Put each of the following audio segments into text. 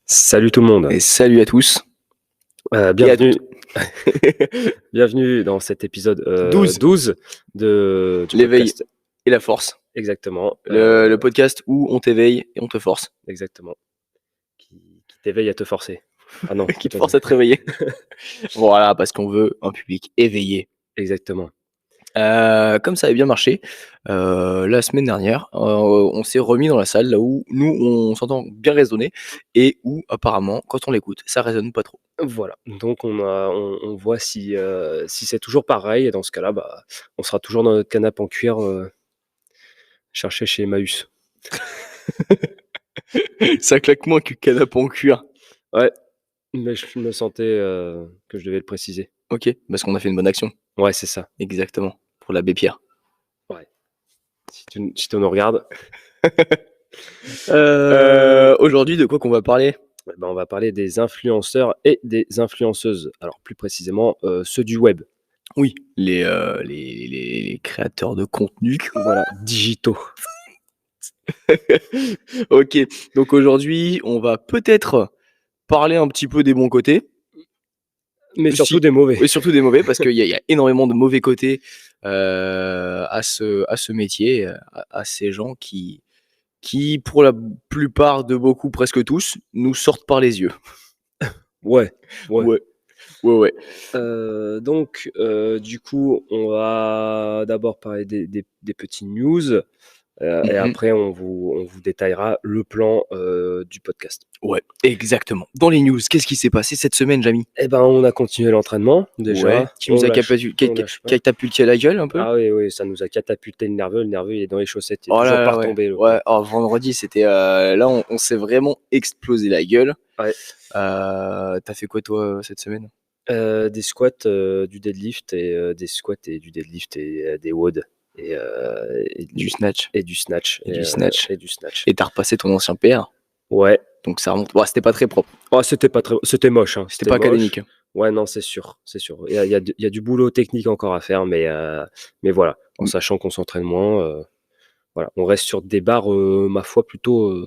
Salut tout le monde. Et salut à tous. Bienvenue. Bienvenue dans cet épisode 12 du L'éveil podcast. et la force. Exactement. Le podcast où on t'éveille et on te force. Exactement. Qui t'éveille à te forcer. Ah non. Qui te force à te réveiller. Voilà, parce qu'on veut un public éveillé. Exactement. Comme ça avait bien marché, la semaine dernière, on s'est remis dans la salle là où nous on s'entend bien résonner et où apparemment quand on l'écoute ça résonne pas trop. Voilà. Donc on voit si c'est toujours pareil. Et dans ce cas-là, on sera toujours dans notre canapé en cuir chercher chez Emmaüs. Ça claque moins que canapé en cuir. Ouais. Mais je me sentais que je devais le préciser. Ok, parce qu'on a fait une bonne action. Ouais, c'est ça. Exactement. Pour l'abbé Pierre. Ouais. Si tu nous regardes. Aujourd'hui, de quoi qu'on va parler? On va parler des influenceurs et des influenceuses. Alors plus précisément, ceux du web. Oui, les créateurs de contenu. Voilà, digitaux. Ok, donc aujourd'hui, on va peut-être parler un petit peu des bons côtés. Mais surtout des mauvais. Oui, surtout des mauvais, parce qu'il y a énormément de mauvais côtés à ce métier, à ces gens qui, pour la plupart de beaucoup, presque tous, nous sortent par les yeux. Ouais. Donc, du coup, on va d'abord parler des petits news. Et après, on vous détaillera le plan du podcast. Ouais, exactement. Dans les news, qu'est-ce qui s'est passé cette semaine, Jamy? Eh ben, on a continué l'entraînement, déjà. Ouais, qui nous a catapulté la gueule un peu. Ah oui, ça nous a catapulté le nerveux. Le nerveux, il est dans les chaussettes, il est Oh toujours là pas là, retombé. ouais. Oh, vendredi, c'était là, on s'est vraiment explosé la gueule. Ouais. T'as fait quoi toi cette semaine? Des squats, du deadlift et des squats et du deadlift et des WOD et Du snatch. et du snatch Et du snatch. et du snatch. Et t'as repassé ton ancien PR. Ouais. Donc ça remonte. Bon, c'était pas très propre. Oh, c'était moche. Hein. C'était pas moche. académique. Ouais, non, c'est sûr. Il y a du boulot technique encore à faire, mais voilà, en sachant qu'on s'entraîne moins, voilà, on reste sur des barres, ma foi, plutôt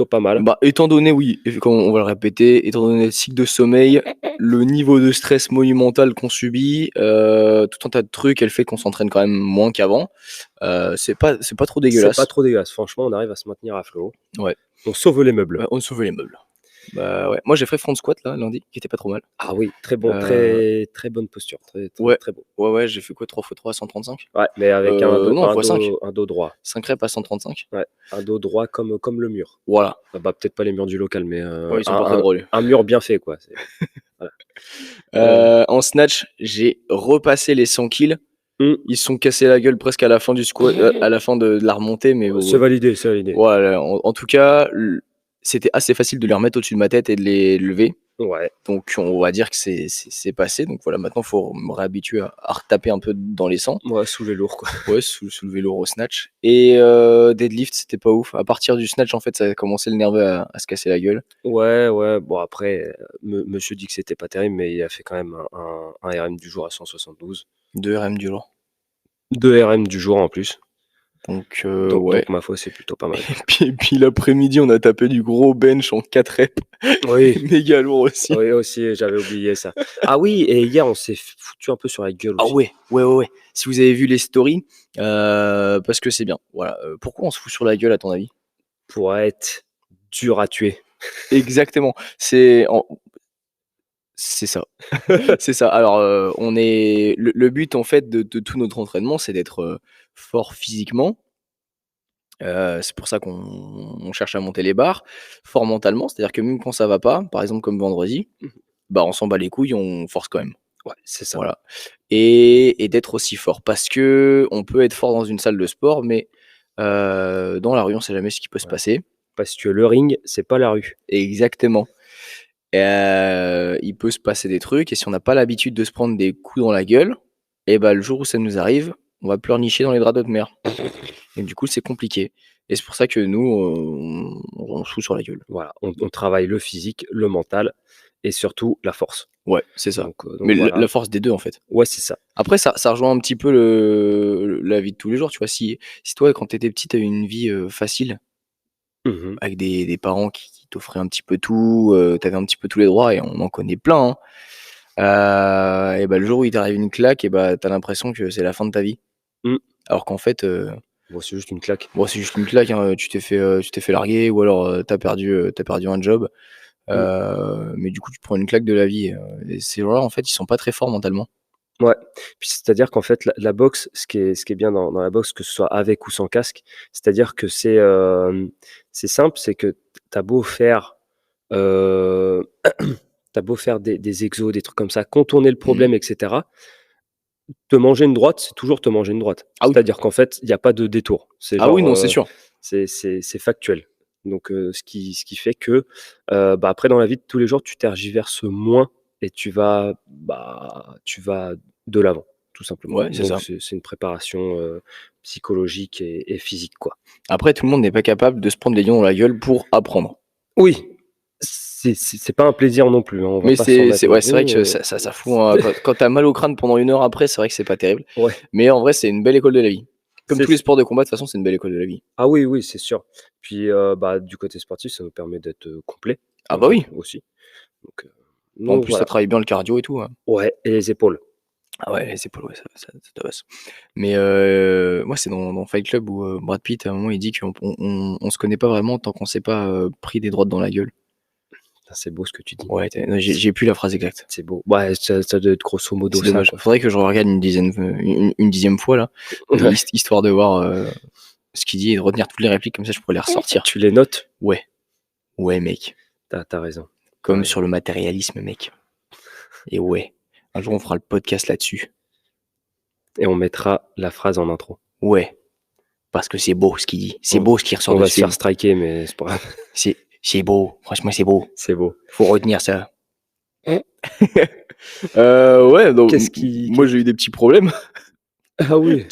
pas mal. Bah, étant donné, oui, comme on va le répéter, étant donné le cycle de sommeil, le niveau de stress monumental qu'on subit, tout un tas de trucs, elle fait qu'on s'entraîne quand même moins qu'avant. C'est pas trop dégueulasse. C'est pas trop dégueulasse. Franchement, on arrive à se maintenir à flot. Ouais. On sauve les meubles. Ouais, on sauve les meubles. Bah ouais. Moi j'ai fait front squat là lundi, qui était pas trop mal. Ah oui, très bon, très bonne posture, très beau. Ouais, j'ai fait quoi, 3x3 à 135. Ouais, mais avec un dos droit. 5 reps à 135. Ouais, un dos droit comme le mur. Voilà. Peut-être pas les murs du local, mais ils sont pas très drôles. Un mur bien fait, quoi. Voilà. En snatch, j'ai repassé les 100 kills. Ils se sont cassés la gueule presque à la fin du squat, à la fin de la remontée, mais c'est validé. Voilà. En tout cas, c'était assez facile de les remettre au-dessus de ma tête et de les lever. Ouais. Donc on va dire que c'est passé. Donc voilà, maintenant il faut me réhabituer à retaper un peu dans les 100. Ouais, soulever lourd, quoi. Ouais, soulever lourd au snatch. Et deadlift, c'était pas ouf. À partir du snatch, en fait, ça a commencé le nerveux à se casser la gueule. Ouais. Bon, après, monsieur dit que c'était pas terrible, mais il a fait quand même un RM du jour à 172. 2 RM du jour. 2 RM du jour en plus. Donc, ouais. Donc ma foi, c'est plutôt pas mal. Et puis l'après-midi, on a tapé du gros bench en 4 reps. Oui. Méga lourd aussi. Oui, aussi, j'avais oublié ça. Ah oui, et hier, on s'est foutu un peu sur la gueule aussi. Ah ouais. Si vous avez vu les stories, parce que c'est bien. Voilà. Pourquoi on se fout sur la gueule, à ton avis? Pour être dur à tuer. Exactement. C'est ça. C'est ça. Alors, le but, en fait, de tout notre entraînement, c'est d'être fort physiquement. C'est pour ça qu'on cherche à monter les barres. Fort mentalement, c'est-à-dire que même quand ça va pas, par exemple comme vendredi, on s'en bat les couilles, on force quand même. Ouais, c'est ça. Voilà. Et d'être aussi fort. Parce qu'on peut être fort dans une salle de sport, mais dans la rue, on sait jamais ce qui peut se passer. Parce que le ring, c'est pas la rue. Exactement. Il peut se passer des trucs, et si on n'a pas l'habitude de se prendre des coups dans la gueule, le jour où ça nous arrive, on va pleurnicher dans les draps de mer. Et du coup, c'est compliqué. Et c'est pour ça que nous, on se fout sur la gueule. Voilà, on travaille le physique, le mental et surtout la force. Ouais, c'est ça. Donc Mais voilà. la force des 2 en fait. Ouais, c'est ça. Après ça rejoint un petit peu la vie de tous les jours, tu vois? Si toi quand tu étais petit, tu as eu une vie, facile Mmh. avec des parents qui t'offraient un petit peu tout, tu avais un petit peu tous les droits et on en connaît plein, hein. Et bah, le jour où il t'arrive une claque et bah, tu as l'impression que c'est la fin de ta vie. Mmh. Alors qu'en fait, Bon, c'est juste une claque. bon, c'est juste une claque, hein, tu t'es fait larguer ou alors, tu perdu un job, Mmh. mais du coup, tu te prends une claque de la vie, et ces gens-là, en fait, ils sont pas très forts mentalement. Ouais, puis c'est-à-dire qu'en fait la boxe, ce qui est bien dans la boxe, que ce soit avec ou sans casque, c'est-à-dire que c'est simple, c'est que tu beau faire, heu, tu beau faire des exos, des trucs comme ça, contourner le Mmh. problème et cetera, te manger une droite, c'est toujours te manger une droite. Ah oui. C'est-à-dire qu'en fait, il y a pas de détour. C'est Ah oui, genre, non, c'est sûr. c'est factuel. Donc ce qui fait que, bah, après dans la vie de tous les jours, tu tergiverses moins et tu vas de l'avant, tout simplement. Ouais, c'est Donc ça. c'est une préparation, psychologique et physique, quoi. Après, tout le monde n'est pas capable de se prendre des lions dans la gueule pour apprendre. Oui, c'est pas un plaisir non plus, hein, on va Mais pas s'en mettre non ouais, c'est vrai plus, que ça fout un quand tu as mal au crâne pendant 1 heure après, c'est vrai que c'est pas terrible. ouais, Mais en vrai, c'est une belle école de la vie. Comme c'est tous les sports de combat, de toute façon, c'est une belle école de la vie. ah oui, oui, c'est sûr. Puis, bah, du côté sportif, ça nous permet d'être, complets, Ah bah oui. aussi. Donc, heu, En donc plus, ça voilà. travaille bien le cardio et tout, hein. Ouais, et les épaules. Ah ouais, les épaules, ouais, ça tabasse. Mais moi, c'est dans Fight Club où, Brad Pitt, à un moment, il dit qu'on se connaît pas vraiment tant qu'on s'est pas, pris des droites dans la gueule. Putain, c'est beau ce que tu dis. Ouais, j'ai plus la phrase exacte. C'est beau. Ouais, ça doit être grosso modo C'est ça, dommage. quoi. Faudrait que je regarde une 10e fois là, Ouais. histoire de voir, ce qu'il dit et de retenir toutes les répliques comme ça je pourrais les ressortir. Tu les notes? Ouais, ouais mec, T'as raison, tu comme raison. sur le matérialisme mec. Et ouais, un jour on fera le podcast là-dessus. Et on mettra la phrase en intro. Ouais, parce que c'est beau ce qu'il dit, c'est On beau ce qui ressort on de va ce se faire film. striker, mais c'est pas grave, C'est beau, franchement c'est beau. c'est beau. Faut retenir ça. Ouais, donc Qu'est-ce qui moi j'ai eu des petits problèmes, ah oui,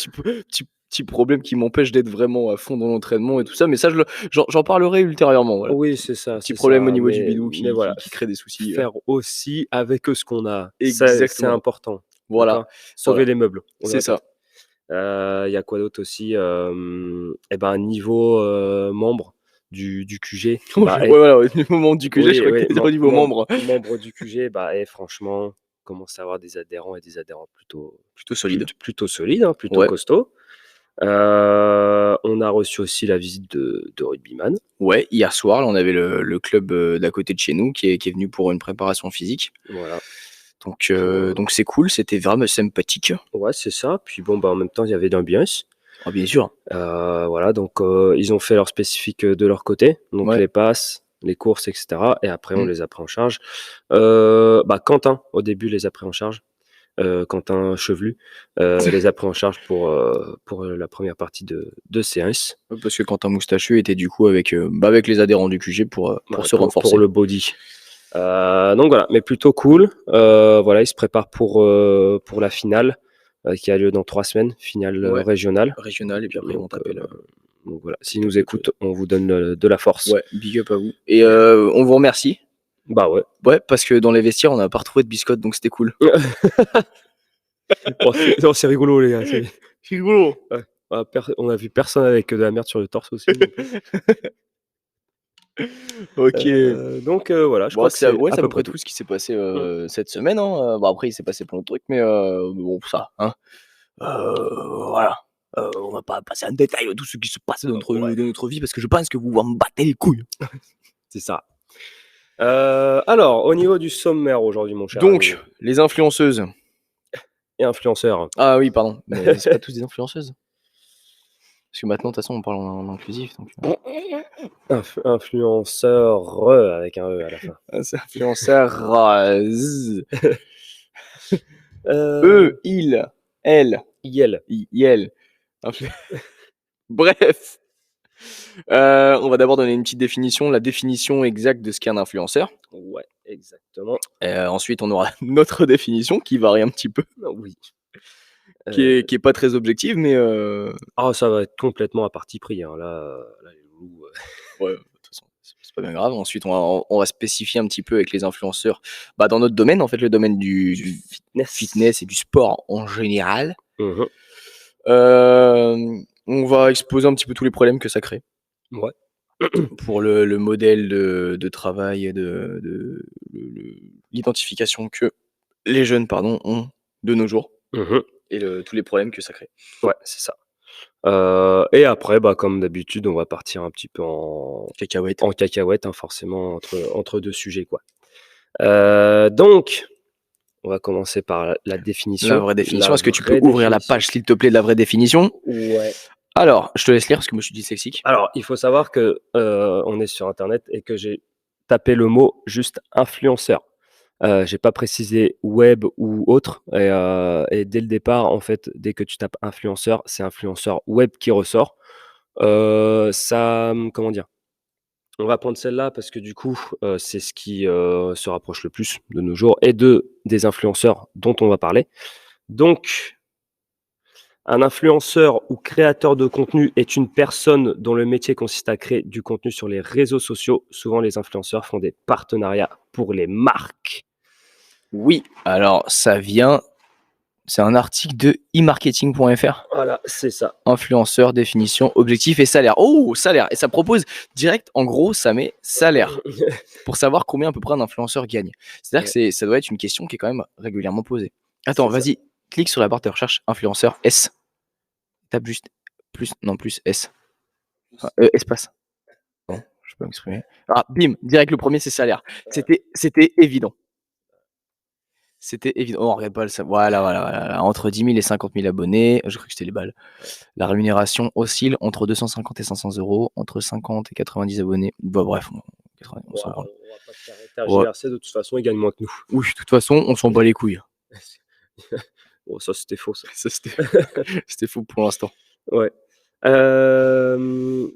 petits problèmes qui m'empêchent d'être vraiment à fond dans l'entraînement et tout ça, mais ça j'en parlerai ultérieurement, voilà. oui, Petit problème au niveau du bidou mais voilà, qui crée des soucis, faire aussi avec, ce qu'on a. Ça, c'est exactement. important, Voilà, d'accord? Sauver voilà, les meubles, on le c'est ça. répète. Il y a quoi d'autre aussi? Et ben, niveau, membre du QG, Ouais, bah, voilà, au niveau membre du QG, je oui, crois que oui, tu dire au niveau membre. membre du QG, bah, franchement, commence à avoir des adhérents et des adhérents Plutôt solide. plutôt solides, hein, plutôt Ouais, costauds. On a reçu aussi la visite de rugbyman. ouais, hier soir, là, on avait le club, d'à côté de chez nous qui est venu pour une préparation physique. Voilà, Donc c'est cool, c'était vraiment sympathique. ouais, c'est ça. Puis bon, bah, en même temps, il y avait de l'ambiance. Ah bien sûr, Voilà, donc ils ont fait leur spécifique, de leur côté, donc ouais. les passes, les courses et cetera, et après on Mmh. les a pris en charge. Bah, Quentin, au début, les a pris en charge. Quentin Chevelu, les a pris en charge pour la première partie de séance. Ouais, parce que Quentin Moustachu était du coup avec les adhérents du QG pour Voilà, se pour renforcer. le body. Donc voilà, mais plutôt cool. Voilà, il se prépare pour la finale, qui a lieu dans 3 semaines, finale, Ouais, régionale. régional et puis après ils vont Donc taper donc voilà, s'ils taper nous d'autres choses. écoutent, on vous donne, de la force. Ouais, big up à vous et on vous remercie. Bah ouais. Ouais, parce que dans les vestiaires, on n'a pas retrouvé de biscottes, donc c'était cool. Oh, c'est rigolo, les gars, c'est C'est rigolo. ouais. On a vu personne avec, de la merde sur le torse aussi, donc OK. voilà, je Bon, crois que c'est c'est ouais, à c'est à peu peu près près tout. tout ce qui s'est passé, Mmh. cette semaine, hein, bon après il s'est passé plein de trucs, mais bon ça, hein, voilà, on va pas passer en détail tout ce qui se passe Ouais, dans notre vie parce que je pense que vous vous en battez les couilles. c'est ça. Alors, au niveau du sommaire aujourd'hui, mon cher ami Donc, les influenceuses. et influenceur. Ah oui, pardon, mais c'est pas tous des influenceuses? Parce que maintenant de toute façon on parle en inclusif donc Influenceur, avec un E à la fin. c'est influenceuses. Heu, Eux, ils, elles, Yel. iel. Influ bref. On va d'abord donner une petite définition, la définition exacte de ce qu'est un influenceur. Ouais, exactement. Ensuite, on aura notre définition qui varie un petit peu, Oui. qui est pas très objective, mais Ça va être complètement à parti pris, hein, là, les loulous, ouais, de toute façon, pas bien grave. Ensuite, on va spécifier un petit peu avec les influenceurs, dans notre domaine, en fait, le domaine du fitness et du sport en général. Mmh. On va exposer un petit peu tous les problèmes que ça crée Ouais. pour le modèle de travail et l'identification que les jeunes, ont de nos jours Mmh. et tous les problèmes que ça crée. Ouais, c'est ça. Et après, comme d'habitude, on va partir un petit peu en Cacahuètes. cacahuète, hein, forcément entre 2 sujets, quoi. Donc on va commencer par la définition. La vraie définition. La Est-ce que tu peux vraie ouvrir la définition. page, s'il te plaît, de la vraie définition? Ouais. Alors, je te laisse lire parce que moi je suis dyslexique. Alors, il faut savoir que, on est sur internet et que j'ai tapé le mot juste influenceur. J'ai pas précisé web ou autre et dès le départ, en fait, dès que tu tapes influenceur, c'est influenceur web qui ressort. Comment dire? On va prendre celle-là parce que du coup, c'est ce qui, se rapproche le plus de nos jours et des influenceurs dont on va parler. Donc, un influenceur ou créateur de contenu est une personne dont le métier consiste à créer du contenu sur les réseaux sociaux. Souvent, les influenceurs font des partenariats pour les marques. Oui, alors c'est un article de e-marketing.fr. Voilà, c'est ça. Influenceur, définition, objectif et salaire. Oh, salaire. Et ça propose direct, en gros, ça met salaire pour savoir combien à peu près un influenceur gagne. C'est-à-dire que ça doit être une question qui est quand même régulièrement posée. Attends, C'est ça. vas-y, clique sur la barre de recherche influenceur S. Tape juste plus S. Espace. Non, je peux m'exprimer. Ah, bim, direct le premier c'est salaire. C'était évident. C'était évident. Oh, on regarde pas le voilà. Entre 10 000 et 50 000 abonnés. Je crois que c'était les balles. La rémunération oscille entre 250 et 500 €, entre 50 et 90 abonnés. Bref, on s'en branle. On va pas se faire tergiverser, de toute façon, ils gagnent moins que nous. Oui, de toute façon, on s'en bat les couilles. Bon, ça, c'était faux, ça. Ça, c'était fou pour l'instant. Ouais.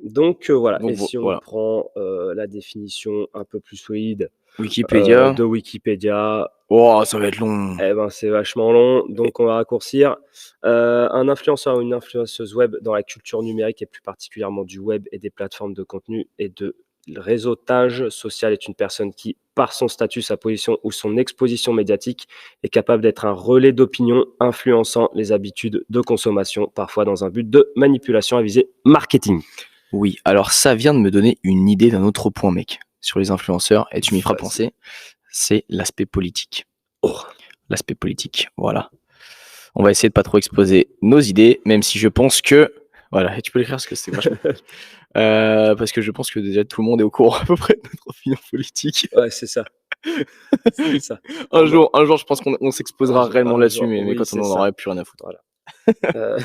Donc, voilà. Donc, Et si on voilà. prend la définition un peu plus solide Wikipédia. de Wikipédia, Oh, ça va être long. c'est vachement long, donc on va raccourcir. Un influenceur ou une influenceuse web dans la culture numérique et plus particulièrement du web et des plateformes de contenu et de réseautage social est une personne qui, par son statut, sa position ou son exposition médiatique, est capable d'être un relais d'opinion influençant les habitudes de consommation, parfois dans un but de manipulation à visée marketing. Oui, alors ça vient de me donner une idée d'un autre point, mec, sur les influenceurs, et tu m'y feras Vas-y. penser, c'est l'aspect politique. L'aspect politique, voilà. On va essayer de pas trop exposer nos idées, même si je pense que... Voilà, et tu peux l'écrire parce que c'est vachement... parce que je pense que déjà tout le monde est au courant à peu près de notre opinion politique. Ouais, c'est ça. C'est ça. Un jour, je pense qu'on s'exposera réellement là-dessus, mais oui, quand on c'est en ça. aura plus rien à foutre. Voilà.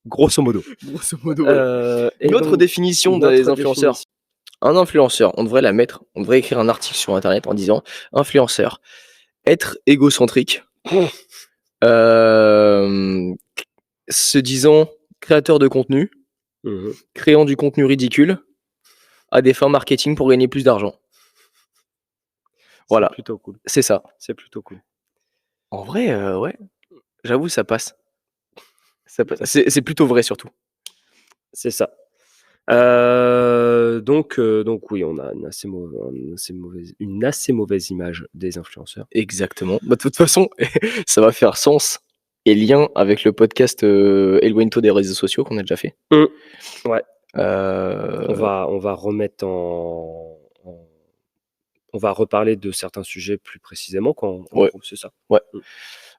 Grosso modo. Grosso modo, Et une autre donc, définition notre des influenceurs. définition. Un influenceur, on devrait la mettre, on devrait écrire un article sur internet en disant influenceur, être égocentrique, se disant créateur de contenu, Mmh. créant du contenu ridicule à des fins marketing pour gagner plus d'argent. Voilà, C'est plutôt cool. c'est ça. C'est plutôt cool. En vrai, ouais, j'avoue, ça passe. Ça passe. C'est plutôt vrai surtout. C'est ça. Donc oui, on a une assez mauvaise image des influenceurs. Exactement. De toute façon, ça va faire sens et lien avec le podcast Éloigne-toi des réseaux sociaux qu'on a déjà fait. Ouais. Euh, On va remettre on va reparler de certains sujets plus précisément en Ouais. gros, c'est ça. Ouais.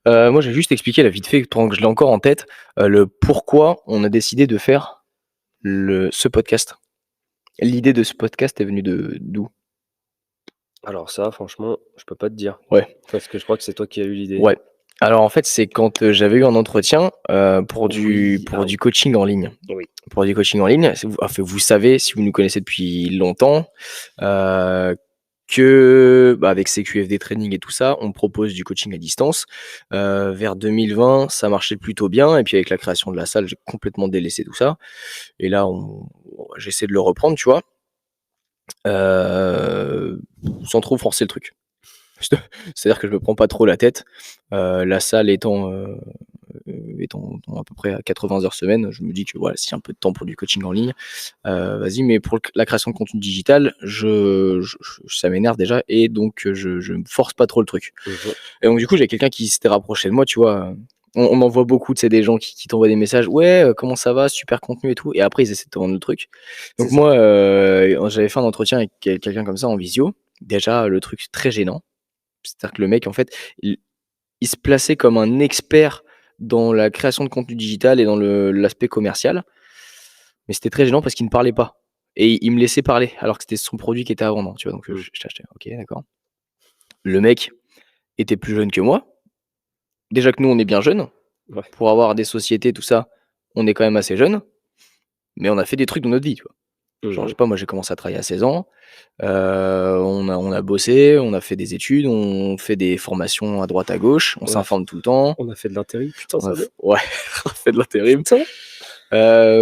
Moi, j'ai juste expliqué, là, vite fait, pendant que je l'ai encore en tête, le pourquoi on a décidé de faire ce podcast. L'idée de ce podcast est venue d'où? Alors ça, franchement, je peux pas te dire. Ouais. Parce que je crois que c'est toi qui as eu l'idée. Ouais. Alors en fait, c'est quand j'avais eu un entretien pour du Oui. coaching en ligne. Oui. Pour du coaching en ligne, vous savez, si vous nous connaissez depuis longtemps, que avec CQFD Training et tout ça, on propose du coaching à distance. Vers 2020, ça marchait plutôt bien. Et puis avec la création de la salle, j'ai complètement délaissé tout ça. Et là, j'essaie de le reprendre, tu vois. Sans trop forcer le truc. C'est-à-dire que je me prends pas trop la tête. La salle étant étant à peu près à 80 heures semaine, je me dis que voilà, s'il y a un peu de temps pour du coaching en ligne, vas-y. Mais pour la création de contenu digital, ça m'énerve déjà et donc je me force pas trop le truc. Et donc du coup, j'ai quelqu'un qui s'était rapproché de moi, tu vois. On en voit beaucoup, tu sais, des gens qui t'envoient des messages, ouais, comment ça va, super contenu et tout, et après ils essaient de te vendre le truc. Donc C'est ça. moi, j'avais fait un entretien avec quelqu'un comme ça en visio. Déjà, le truc très gênant, c'est-à-dire que le mec, en fait, il se plaçait comme un expert dans la création de contenu digital et dans l'aspect commercial, mais c'était très gênant parce qu'il ne parlait pas et il me laissait parler alors que c'était son produit qui était à vendre, tu vois? Donc Mmh. j'étais là: «OK, d'accord». Le mec était plus jeune que moi. Déjà que nous, on est bien jeunes. Ouais. Pour avoir des sociétés, tout ça, on est quand même assez jeunes, mais on a fait des trucs dans notre vie, tu vois? Genre, je sais pas, moi, j'ai commencé à travailler à 16 ans, on a bossé, on a fait des études, on fait des formations à droite à gauche, on On a f s'informe tout le temps, on a fait de l'intérim, putain, on a ça va? f ouais, on a fait de l'intérim, Putain!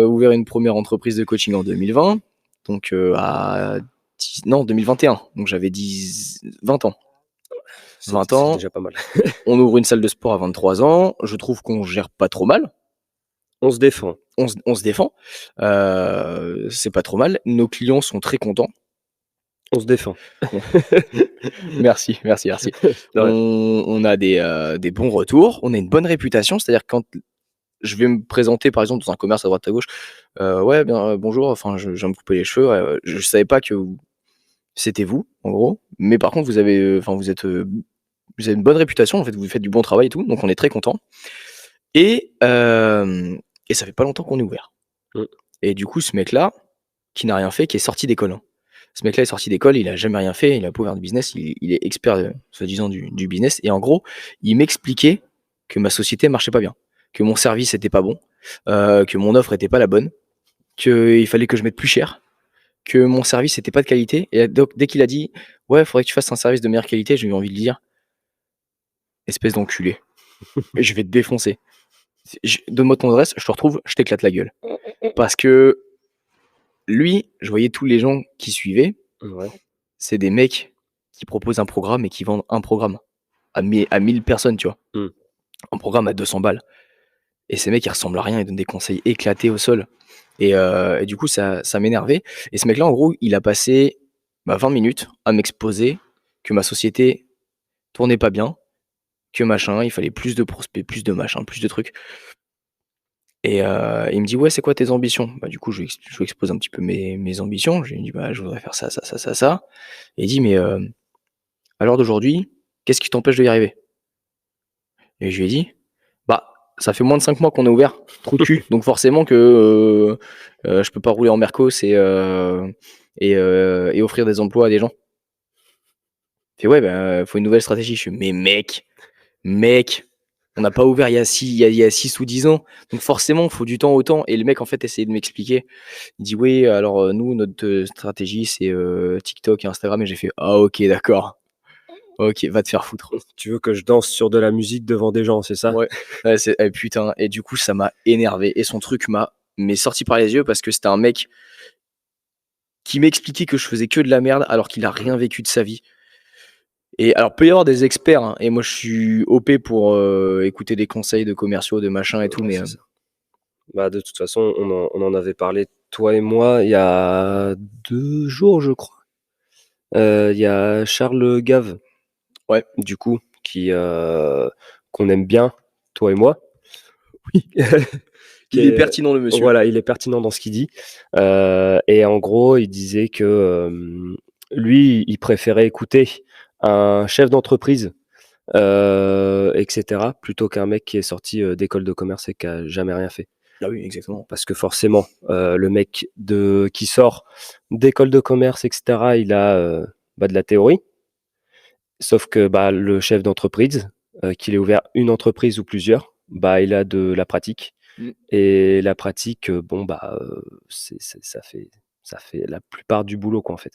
ouvert une première entreprise de coaching en 2020, donc à 10 non, 2021, donc j'avais 20 ans. 20 C'est ans, déjà pas mal. on ouvre une salle de sport à 23 ans, je trouve qu'on gère pas trop mal. On se défend. On se défend, c'est pas trop mal. Nos clients sont très contents. On se défend. On merci, merci, merci. De rien. On a des bons retours, on a une bonne réputation, c'est-à-dire quand je vais me présenter, par exemple, dans un commerce à droite à gauche, «Ouais, bien, bonjour, enfin, je viens me couper les cheveux, je savais pas que c'était vous, en gros, mais par contre, enfin, vous avez une bonne réputation, en fait, vous faites du bon travail et tout», donc on est très contents et ça fait pas longtemps qu'on est ouvert. Mmh. Et du coup, ce mec-là, qui n'a rien fait, qui est sorti d'école, hein. Ce mec-là est sorti d'école, il a jamais rien fait, il a pas ouvert de business, il est expert, soi-disant du business et en gros, il m'expliquait que ma société marchait pas bien, que mon service était pas bon, que mon offre était pas la bonne, qu'il fallait que je mette plus cher, que mon service était pas de qualité et donc dès qu'il a dit: «Ouais, faudrait que tu fasses un service de meilleure qualité», j'ai eu envie de lui dire: «Espèce d'enculé, je vais te défoncer. Donne-moi ton adresse, je te retrouve, je t'éclate la gueule». Parce que lui, je voyais tous les gens qui suivaient, Ouais. c'est des mecs qui proposent un programme et qui vendent un programme à 1000 personnes, tu vois? Mmh. Un programme à 200 balles et ces mecs, ils ressemblent à rien, ils donnent des conseils éclatés au sol et du coup, ça m'énervait et ce mec-là, en gros, il a passé, 20 minutes à m'exposer que ma société tournait pas bien, que machin, il fallait plus de prospects, plus de machin, plus de trucs et il me dit: «Ouais, c'est quoi tes ambitions?» Bah, du coup, je lui expose un petit peu mes ambitions. Je lui dis: «Bah, je voudrais faire ça, ça, ça, ça, ça» et il dit: «Mais, à l'heure d'aujourd'hui, qu'est-ce qui t'empêche de y arriver?» Et je lui ai dit: «Bah, ça fait moins de 5 mois qu'on est ouvert, trou de cul, donc forcément que, je peux pas rouler en mercos et offrir des emplois à des gens». Il fait: «Ouais, bah, faut une nouvelle stratégie». Je fais: «Mais mec, on n'a pas ouvert il y a 6 ou 10 ans, donc forcément, faut du temps au temps» et le mec, en fait, essayait de m'expliquer. Il dit: «Oui, alors, nous, notre, stratégie, c'est, TikTok et Instagram» et j'ai fait: «Ah OK, d'accord. OK, va te faire foutre». Tu veux que je danse sur de la musique devant des gens, c'est ça? Ouais, ouais, putain et du coup, ça m'a énervé et son truc m'est sorti par les yeux parce que c'était un mec qui m'expliquait que je faisais que de la merde alors qu'il a rien vécu de sa vie et alors peut y avoir des experts, hein et moi je suis OP pour, écouter des conseils de commerciaux, de machin et tout Ouais, mais, c'est ça. Bah, de toute façon, on en avait parlé, toi et moi, il y a 2 jours, je crois. Il y a Charles Gave, ouais, du coup, qu'on aime bien, toi et moi. oui, Qui il est est pertinent le monsieur. Voilà, il est pertinent dans ce qu'il dit, et en gros, il disait que, lui, il préférait écouter un chef d'entreprise, et cetera, plutôt qu'un mec qui est sorti, d'école de commerce et qui a jamais rien fait. Ah oui, exactement. Parce que forcément, le mec qui sort d'école de commerce et cetera, il a, bah, de la théorie. Sauf que, bah, le chef d'entreprise, qu'il ait ouvert une entreprise ou plusieurs, bah, il a de la pratique Mmh. et la pratique, bon, bah, ça fait la plupart du boulot, quoi, en fait.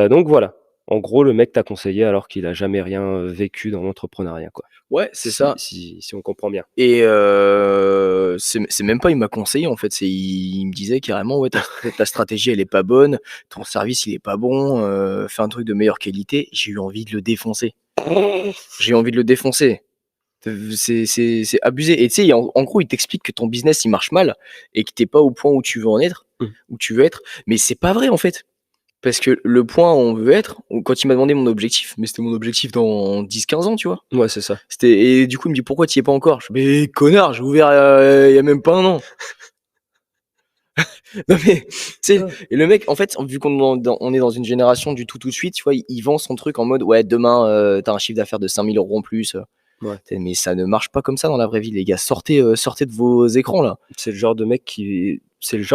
Donc voilà, en gros, le mec t'a conseillé alors qu'il a jamais rien, vécu dans l'entrepreneuriat, quoi. Ouais, c'est ça Si on comprend bien. et c'est même pas il m'a conseillé en fait, il me disait carrément: «Ouais, ta stratégie elle est pas bonne, ton service il est pas bon, fais un truc de meilleure qualité». J'ai eu envie de le défoncer. J'ai eu envie de le défoncer. C'est abusé et tu sais, en gros, il t'explique que ton business, il marche mal et que tu es pas au point où tu veux en être, Mmh. où tu veux être, mais c'est pas vrai, en fait. Parce que le point où on veut être, quand il m'a demandé mon objectif, mais c'était mon objectif dans 10-15 ans, tu vois? Ouais, c'est ça. Et du coup, il me dit: «Pourquoi tu y es pas encore?» Je fais: «Mais connard, j'ai ouvert, il y a même pas un an». Non mais, tu sais, Ah. et le mec, en fait, vu on est dans une génération du tout de suite, tu vois, il vend son truc en mode: «Ouais, demain, tu un chiffre d'affaires de 5 000 € en plus», Ouais. mais ça ne marche pas comme ça dans la vraie vie, les gars. Sortez de vos écrans, là. C'est le genre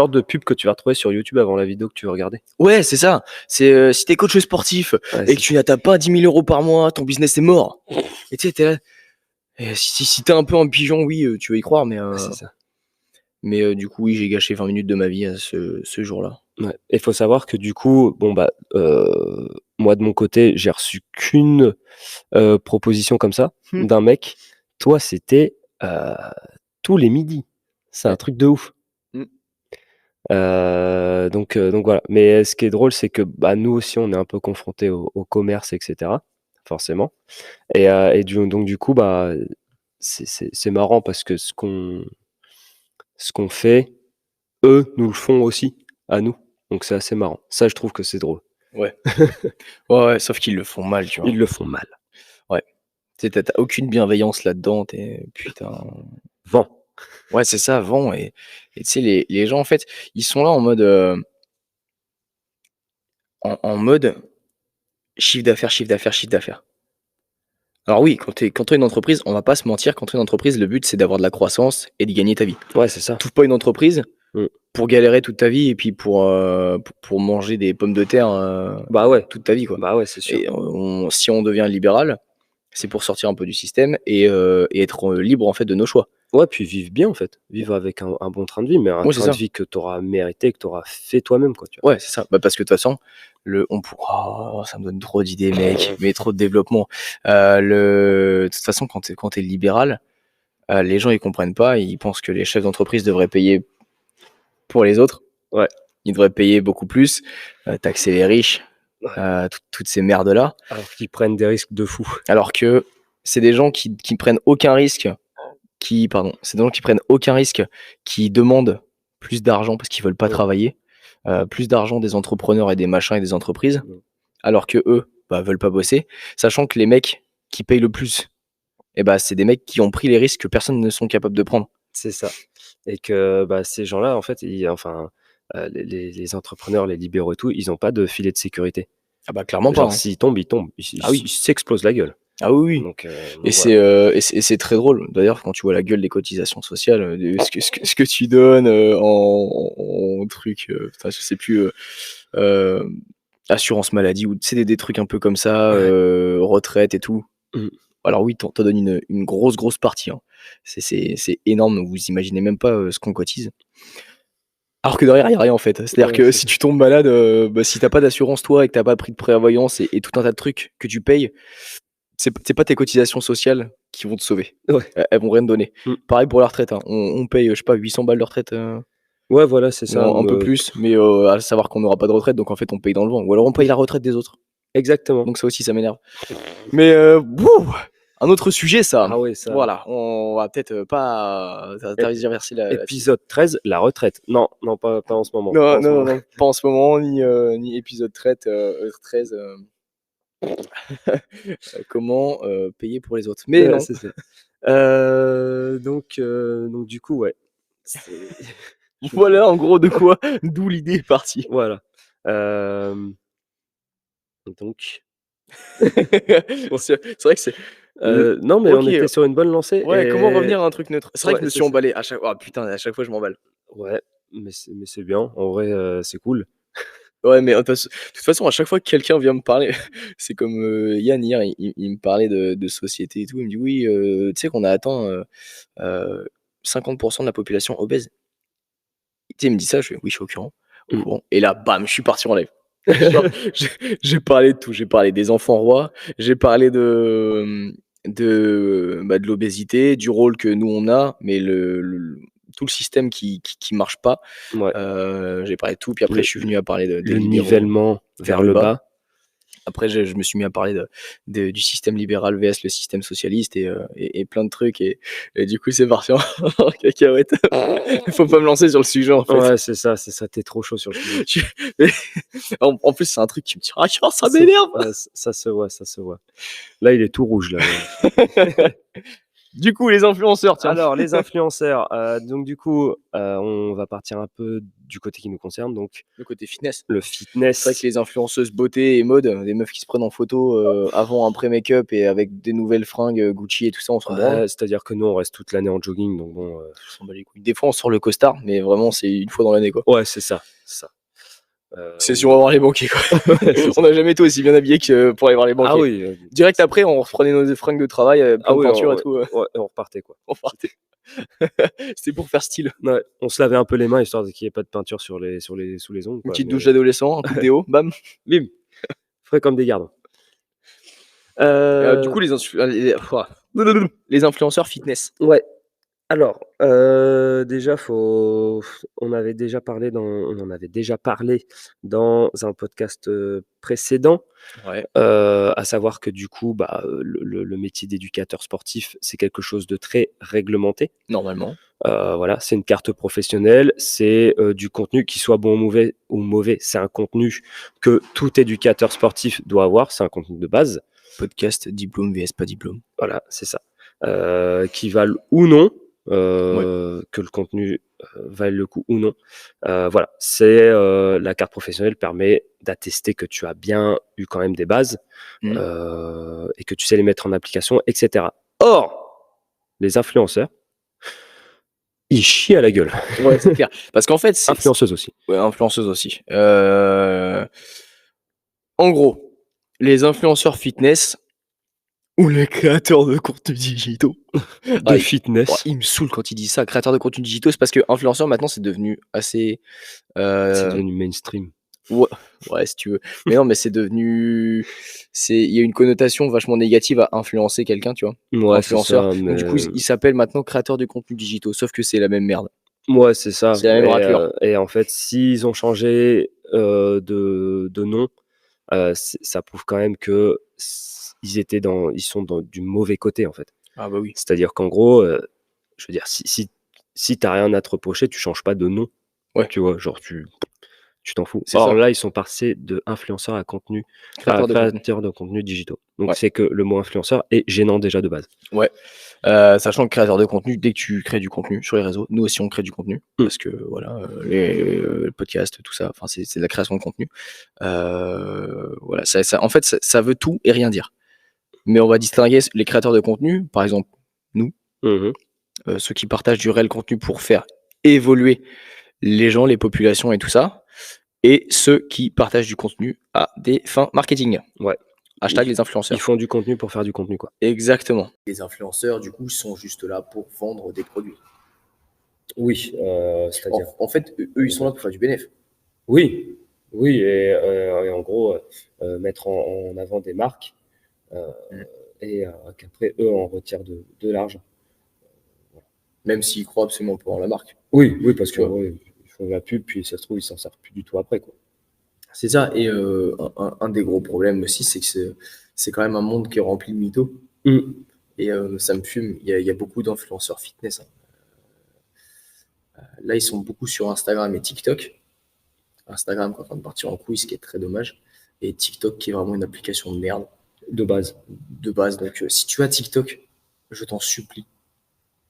de pub que tu vas retrouver sur YouTube avant la vidéo que tu veux regarder. Ouais, c'est ça. Si tu coach sportif Ouais, et c'est que tu ça. n'atteins pas 10 000 € par mois, ton business est mort. Et tu sais, tu là, et si tu un peu un pigeon, oui, tu veux y croire, Ouais, c'est ça. du coup, oui, j'ai gâché 20 minutes de ma vie à ce jour-là. Ouais, et faut savoir que du coup, bon, bah, moi de mon côté, j'ai reçu qu'une, proposition comme ça Mmh. d'un mec. Toi, c'était, tous les midis. C'est un Ouais. truc de ouf. Mmh. Donc voilà. Mais ce qui est drôle, c'est que, bah, nous aussi, on est un peu confrontés au commerce et cetera, forcément, et donc du coup, bah, c'est marrant parce que ce qu'on fait, eux nous le font aussi à nous. Donc c'est assez marrant. Ça, je trouve que c'est drôle. Ouais. Ouais, ouais, sauf qu'ils le font mal, tu vois? Ils le font mal. Ouais. Tu sais, tu aucune bienveillance là-dedans, putain. Vends. Ouais, c'est ça, vend et tu sais, les gens, en fait, ils sont là en mode, en mode chiffre d'affaires, chiffre d'affaires, chiffre d'affaires. Alors oui, quand tu une entreprise, on va pas se mentir, quand tu une entreprise, le but, c'est d'avoir de la croissance et de gagner ta vie. Ouais, c'est ça. Tu pas une entreprise Mmh. pour galérer toute ta vie et puis pour manger des pommes de terre, Bah ouais, toute ta vie, quoi. bah ouais, c'est sûr. Et si on devient libéral, c'est pour sortir un peu du système et être, libre, en fait, de nos choix. Ouais, puis vivre bien, en fait. Vivre avec un bon train de vie, mais un Ouais, c'est train de ça. vie que tu auras mérité, que tu auras fait toi-même, quoi, tu vois? Ouais, c'est ça. Bah, parce que de toute façon, ça me donne trop d'idées, mec, mais trop de développement. De toute façon, quand tu libéral, les gens, ils comprennent pas. Ils pensent que les chefs d'entreprise devraient payer pour les autres. Ouais. Ils devraient payer beaucoup plus, taxer les riches, Ouais. toutes ces merdes-là. Alors qu'ils prennent des risques de fou. Alors que c'est des gens qui prennent aucun risque, c'est des gens qui prennent aucun risque, qui demandent plus d'argent parce qu'ils veulent pas Mmh. travailler, plus d'argent des entrepreneurs et des machins et des entreprises. Mmh. Alors qu'eux, bah, veulent pas bosser, sachant que les mecs qui payent le plus, et bah, c'est des mecs qui ont pris les risques que personne ne sont capables de prendre. C'est ça, et que, bah, ces gens-là, en fait, les entrepreneurs, les libéraux et tout, ils ont pas de filet de sécurité. Ah bah, clairement pas, Genre hein. s'ils tombent, ils tombent. Ils Ah oui. ils s'explosent la gueule. Ah oui, oui. Donc Et donc voilà. c'est très drôle. D'ailleurs, quand tu vois la gueule des cotisations sociales, de ce que tu donnes, en truc, putain, je sais plus, heu, assurance maladie ou tu sais, des trucs un peu comme ça, Ouais. retraite et tout. Mmh. Alors oui, tu donnes une grosse, grosse partie, hein. C'est énorme, vous imaginez même pas, ce qu'on cotise. Alors que derrière, il y a rien en fait. C'est-à-dire Ouais, que c'est si ça. tu tombes malade, bah, si tu as pas d'assurance toi et que tu as pas pris de prévoyance et tout un tas de trucs que tu payes, c'est pas tes cotisations sociales qui vont te sauver. Ouais. Elles vont rien te donner. Mmh. Pareil pour la retraite, hein. On paye, je sais pas, 800 balles de retraite, Ouais, voilà, c'est ça, non, un peu plus, mais à savoir qu'on n'aura pas de retraite, donc en fait, on paye dans le vent. Ou alors on paye la retraite des autres. exactement. Donc ça aussi, ça m'énerve. Mais bouh! Un autre sujet ça. Ah ouais, ça, Voilà, on va peut-être, pas ép tergiverser là-dessus. épisode 13, la retraite. Non, non, pas en ce moment, pas Non, en ce non, non, moment. non, pas en ce moment, ni épisode 13, comment, payer pour les autres. Mais Ouais, non. c'est ça. Donc du coup, ouais, c'est je Voilà en gros de quoi d'où l'idée est partie. voilà. Hem, donc ouais, C'est vrai que c'est le non, mais on OK, était sur une bonne lancée, ouais, comment et revenir à un truc neutre? C'est vrai que je ouais, me c'est suis ça. emballé à chaque oh putain, à chaque fois je m'emballe. Ouais, mais c'est bien. En vrai, c'est cool. Ouais, mais de toute façon, à chaque fois que quelqu'un vient me parler, c'est comme, Yann hier, il me parlait de société et tout. Il me dit: «Oui, tu sais qu'on a atteint, heu, 50 de la population obèse». Tu sais, il me dit ça, je fais: «Oui, je suis au Mmh. courant» et là, bam, je suis parti en live. Genre, j'ai parlé de tout, j'ai parlé des enfants rois, j'ai parlé de l'obésité, du rôle que nous on a, mais tout le système qui marche pas. Ouais, J'ai parlé de tout, puis après le je suis venu à parler des le libéraux nivellement vers vers le le bas. bas. Après, je me suis mis à parler du système libéral vs le système socialiste et plein de trucs. Et du coup, c'est parti en cacahuète. Il faut pas me lancer sur le sujet, en fait. Ouais, c'est ça. T'es trop chaud sur le sujet. En plus, c'est un truc qui me tire à cœur, ça m'énerve. Ouais, ça se voit. Là, il est tout rouge, là. Du coup, les influenceurs, tiens. Alors, les influenceurs, donc du coup, on va partir un peu du côté qui nous concerne, donc Le côté fitness. le C'est vrai que fitness. les influenceuses beauté et mode, des meufs qui se prennent en photo avant, après make-up et avec des nouvelles fringues Gucci et tout ça, on s'en branle. Ouais, c'est-à-dire que nous, on reste toute l'année en jogging, donc bon. On s'en bat les couilles. Des fois, on sort le costard, mais vraiment, c'est une fois dans l'année, quoi. Ouais, c'est ça. C'est si on va voir les banquiers, quoi. Ouais, c'est ça. On n'a jamais été aussi bien habillés que pour aller voir les banquiers. Ah oui. Direct après, on reprenait nos fringues de travail, plein de peinture et tout. Ouais, on repartait, quoi. On partait. C'était pour faire style. Ouais, on se lavait un peu les mains histoire qu'il n'y ait pas de peinture sous les ongles. Une Quoi, petite mais- douche d'adolescent, un coup de déo, bam. Bim. Frais comme des gardes. Du coup, les influenceurs fitness. Ouais. Alors, déjà, on en avait déjà parlé dans un podcast précédent, Ouais. à savoir que du coup, le métier d'éducateur sportif, c'est quelque chose de très réglementé. Normalement. Voilà, c'est une carte professionnelle, c'est du contenu qui soit bon ou mauvais, c'est un contenu que tout éducateur sportif doit avoir, c'est un contenu de base. Podcast, diplôme vs pas diplôme. Voilà, c'est ça. Qui valent ou non, que le contenu vaille le coup ou non. Voilà, c'est la carte professionnelle permet d'attester que tu as bien eu quand même des bases et que tu sais les mettre en application, etc. Or, les influenceurs, ils chient à la gueule. Ouais, c'est clair. Parce qu'en fait, Influenceuses aussi. Ouais, influenceuse aussi. En gros, les influenceurs fitness ou les créateurs de contenus digitaux. De fitness. Il me saoule quand il dit ça, créateurs de contenus digitaux, c'est parce que influenceur maintenant c'est devenu assez. C'est devenu mainstream. Ouais, si tu veux. Mais non, mais c'est devenu. Il y a une connotation vachement négative à influencer quelqu'un, tu vois. Ouais, c'est Influenceur. ça. Donc du coup, il s'appelle maintenant créateur de contenus digitaux, sauf que c'est la même merde. Ouais, c'est ça. C'est la même raclure. Et en fait, s'ils ont changé de nom, ça prouve quand même que ils sont dans du mauvais côté, en fait. Ah bah oui. C'est-à-dire qu'en gros, je veux dire, si t'as rien à te reprocher, tu changes pas de nom. Ouais. Tu vois, genre tu t'en fous. C'est Or ça. là, ils sont passés de influenceur à créateur de contenu digitaux. Donc Ouais. c'est que le mot influenceur est gênant déjà de base. Ouais. Sachant que créateur de contenu, dès que tu crées du contenu sur les réseaux, nous aussi on crée du contenu parce que voilà, les podcasts, tout ça, enfin c'est de la création de contenu. Voilà, en fait, ça veut tout et rien dire. Mais on va distinguer les créateurs de contenu, par exemple nous, ceux qui partagent du réel contenu pour faire évoluer les gens, les populations et tout ça, et ceux qui partagent du contenu à des fins marketing. Ouais. Hashtag les influenceurs. Ils font du contenu pour faire du contenu, quoi. Exactement. Les influenceurs, du coup, sont juste là pour vendre des produits. Oui, c'est-à-dire. En fait, eux, ils sont là pour faire du bénéfice. Oui, et en gros, mettre en avant des marques et qu'après, eux, en retirent de l'argent. Même s'ils croient absolument pas en la marque. Oui, parce qu'ils font de la pub, puis ça se trouve, ils s'en servent plus du tout après, quoi. C'est ça, et un des gros problèmes aussi, c'est que c'est quand même un monde qui est rempli de mythos. Et ça me fume, il y a beaucoup d'influenceurs fitness. Là, ils sont beaucoup sur Instagram et TikTok. Instagram qui est en train de partir en couille, ce qui est très dommage. Et TikTok qui est vraiment une application de merde. De base. Donc, si tu as TikTok, je t'en supplie,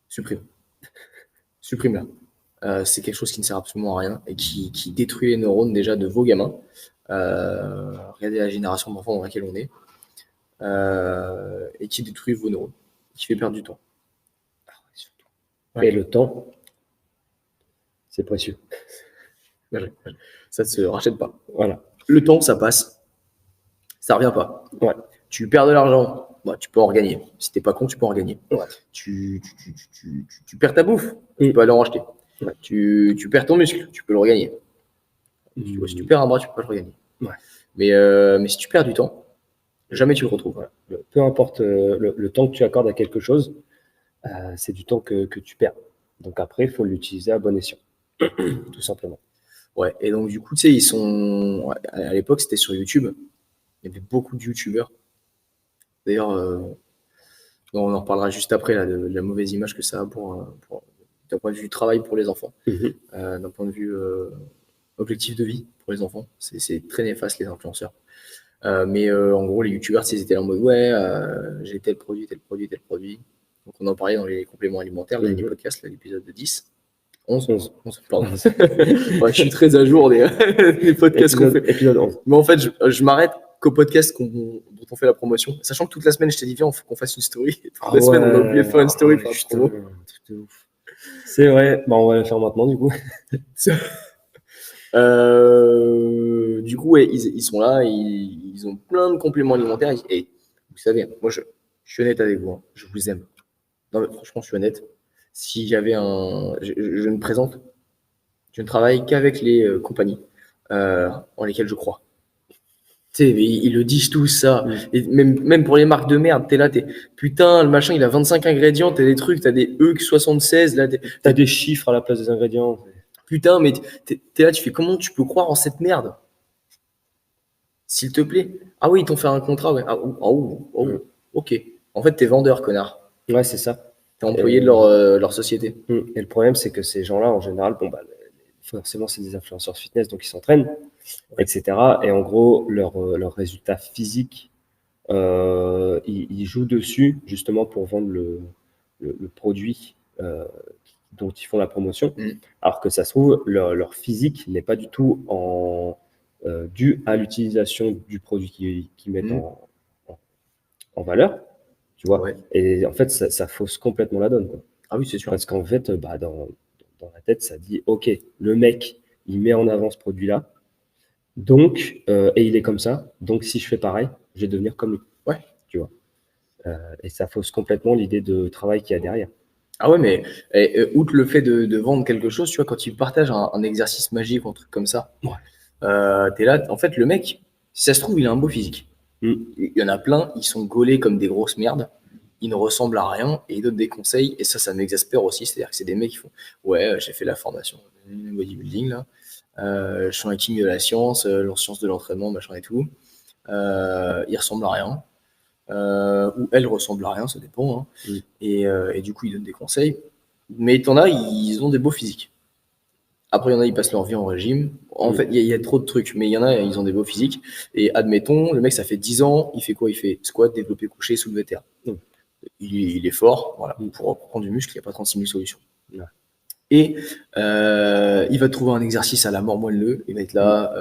supprime. Supprime-la. C'est quelque chose qui ne sert absolument à rien et qui détruit les neurones déjà de vos gamins. Regardez la génération d'enfants dans laquelle on est. Et qui détruit vos neurones, qui fait perdre du temps. Et le temps, c'est précieux. Ça ne se rachète pas. Voilà. Le temps, ça passe. Ça revient pas. Ouais. Tu perds de l'argent, tu peux en regagner. Si t'es pas con, tu peux en regagner. Ouais. Tu perds ta bouffe, tu peux aller en racheter. Ouais. Tu perds ton muscle, tu peux le regagner. Si tu perds un bras, tu peux pas le regagner. Ouais. Mais si tu perds du temps, jamais tu le retrouves. Ouais. Peu importe le temps que tu accordes à quelque chose, c'est du temps que tu perds. Donc après, il faut l'utiliser à bon escient. Tout simplement. Ouais, et donc du coup, tu sais, ils sont. À l'époque, c'était sur YouTube. Il y avait beaucoup de youtubeurs. D'ailleurs, on en reparlera juste après là, de la mauvaise image que ça a d'un point de vue travail pour les enfants, d'un point de vue objectif de vie pour les enfants. C'est très néfaste les influenceurs. Mais en gros, les youtubeurs, ils étaient là en mode ouais, j'ai tel produit, tel produit, tel produit. Donc on en parlait dans les compléments alimentaires, le dernier podcast, l'épisode de 10. 11, pardon. Ouais, je suis très à jour des podcasts qu'on fait. Épisode 11. Mais en fait, je m'arrête qu'au podcast dont on fait la promotion. Sachant que toute la semaine, je t'ai dit, viens, faut qu'on fasse une story. Toute la semaine, on a oublié de faire une story pour la promo. C'est vrai, bah, on va la faire maintenant du coup. Du coup, ouais, ils sont là, ils ont plein de compléments alimentaires. Et vous savez, moi, je suis honnête avec vous, hein, je vous aime. Non, mais franchement, je suis honnête. Si j'avais je ne présente, je ne travaille qu'avec les compagnies en lesquelles je crois. Tu sais, ils le disent tous ça. Et même pour les marques de merde, t'es là, putain, le machin, il a 25 ingrédients, t'as des trucs, t'as des E76, là, t'as des chiffres à la place des ingrédients. Putain, mais t'es là, tu fais comment tu peux croire en cette merde? S'il te plaît. Ah oui, ils t'ont fait un contrat, ouais. Ok. En fait, t'es vendeur, connard. Ouais, c'est ça. T'es employé de leur société. Et le problème, c'est que ces gens-là, en général, bon, bah, forcément, c'est des influenceurs fitness, donc ils s'entraînent, etc. Et en gros, leur résultat physique, ils jouent dessus, justement, pour vendre le produit dont ils font la promotion. Alors que ça se trouve, leur physique n'est pas du tout dû à l'utilisation du produit qu'ils mettent en valeur, tu vois. Ouais. Et en fait, ça fausse complètement la donne, quoi. Ah oui, c'est sûr. Parce qu'en fait, bah, dans la tête, ça dit, OK, le mec, il met en avant ce produit-là, donc, et il est comme ça, donc si je fais pareil, je vais devenir comme lui. Ouais. Tu vois. Et ça fausse complètement l'idée de travail qu'il y a derrière. Ah ouais, mais outre le fait de vendre quelque chose, tu vois, quand il partage un exercice magique ou un truc comme ça, t'es là, en fait, le mec, si ça se trouve, il a un beau physique. Il y en a plein, ils sont gaulés comme des grosses merdes, ils ne ressemblent à rien et ils donnent des conseils, et ça m'exaspère aussi. C'est-à-dire que c'est des mecs qui font ouais, j'ai fait la formation bodybuilding, là, je suis un king de la science, science de l'entraînement, machin et tout. Ils ressemblent à rien. Ou elle ressemble à rien, ça dépend. Hein. Et du coup, ils donnent des conseils. Mais t'en as, ils ont des beaux physiques. Après, il y en a, ils passent leur vie en régime. En fait, il y a trop de trucs, mais il y en a, ils ont des beaux physiques. Et admettons, le mec, ça fait 10 ans, il fait quoi? Il fait squat, développé couché, soulevé terre. Il est fort, voilà. Pour prendre du muscle, il n'y a pas 36 000 solutions. Et il va trouver un exercice à la mort moelleux. Il va être là,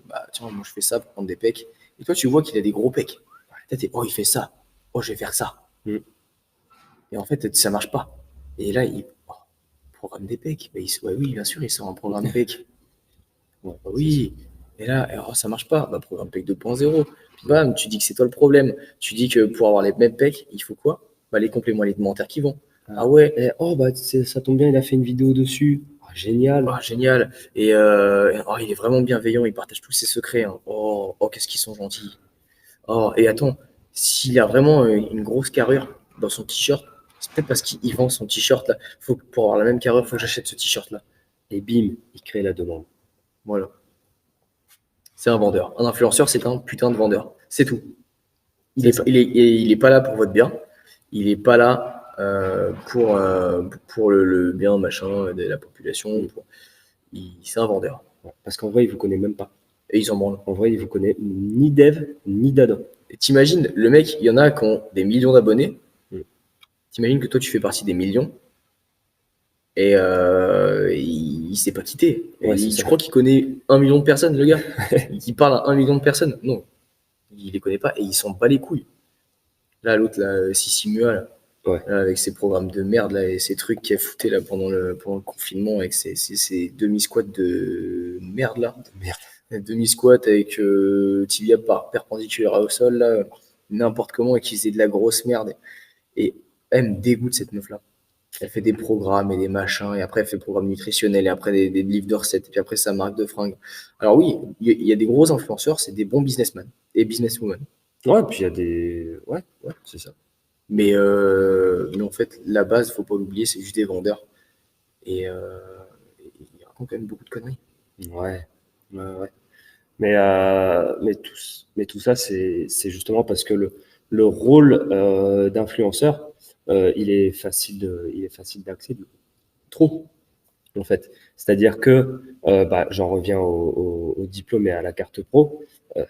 bah, tiens, moi je fais ça pour prendre des pecs. Et toi, tu vois qu'il a des gros pecs. Oh, il fait ça. Oh, je vais faire ça. Et en fait, ça marche pas. Et là, programme des pecs. Bah, oui, bien sûr, il sort un programme pec. Oui. Et là, ça marche pas. Bah, programme pec 2.0. Puis bam, tu dis que c'est toi le problème. Tu dis que pour avoir les mêmes pecs, il faut quoi? Bah, les compléments alimentaires qui vont. Ah ouais. Bah, ça tombe bien, il a fait une vidéo dessus. Génial. Génial. Et il est vraiment bienveillant, il partage tous ses secrets. Hein. Qu'est-ce qu'ils sont gentils. Et attends, s'il a vraiment une grosse carrure dans son t-shirt, c'est peut-être parce qu'il vend son t-shirt là. Pour avoir la même carrure, il faut que j'achète ce t-shirt là. Et bim, il crée la demande. Voilà. C'est un vendeur. Un influenceur, c'est un putain de vendeur. C'est tout. Il est pas là pour votre bien. Il est pas là pour le bien machin de la population. C'est un vendeur. Parce qu'en vrai, il vous connaît même pas. Et ils en branlent. En vrai, il vous connaît ni dev, ni dada. Et t'imagines, le mec, il y en a qui ont des millions d'abonnés. T'imagines que toi, tu fais partie des millions. Et il s'est pas quitté. Je crois qu'il connaît 1 million de personnes, le gars. Il parle à 1 million de personnes. Non, il les connaît pas et il s'en bat les couilles. Là, l'autre, là, Sissi Mua, là, avec ses programmes de merde là, et ses trucs qu'il a fouté là, pendant le confinement avec ses demi-squats de merde là. Demi-squat avec tibia perpendiculaire au sol, là, n'importe comment, et qui faisait de la grosse merde. Et elle me dégoûte cette meuf là. Elle fait des programmes et des machins, et après elle fait des programmes nutritionnels, et après des livres de recettes, et puis après sa marque de fringues. Alors oui, il y a des gros influenceurs, c'est des bons businessmen et businesswomen. Ouais, puis il y a des... Ouais, c'est ça. Mais en fait, la base, faut pas l'oublier, c'est juste des vendeurs. Et ils racontent quand même beaucoup de conneries. Ouais. Mais tout ça, c'est justement parce que le rôle d'influenceur, il est facile d'accès, trop, en fait. C'est-à-dire que, bah, j'en reviens au diplôme et à la carte pro.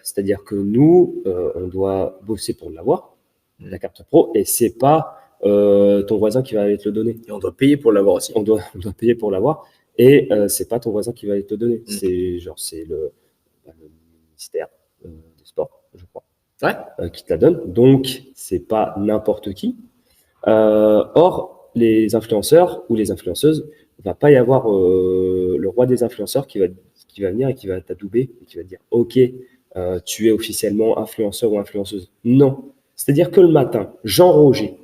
C'est-à-dire que nous, on doit bosser pour l'avoir, la carte pro, et c'est pas ton voisin qui va aller te le donner. Et on doit payer pour l'avoir aussi. On doit payer pour l'avoir, et c'est pas ton voisin qui va aller te le donner. C'est genre, c'est le ministère des Sports, je crois, Ouais. qui te la donne. Donc, c'est pas n'importe qui. Or, les influenceurs ou les influenceuses, il va pas y avoir le roi des influenceurs qui va venir et qui va t'adouber et qui va te dire OK, tu es officiellement influenceur ou influenceuse. Non. C'est-à-dire que le matin, Jean Roger,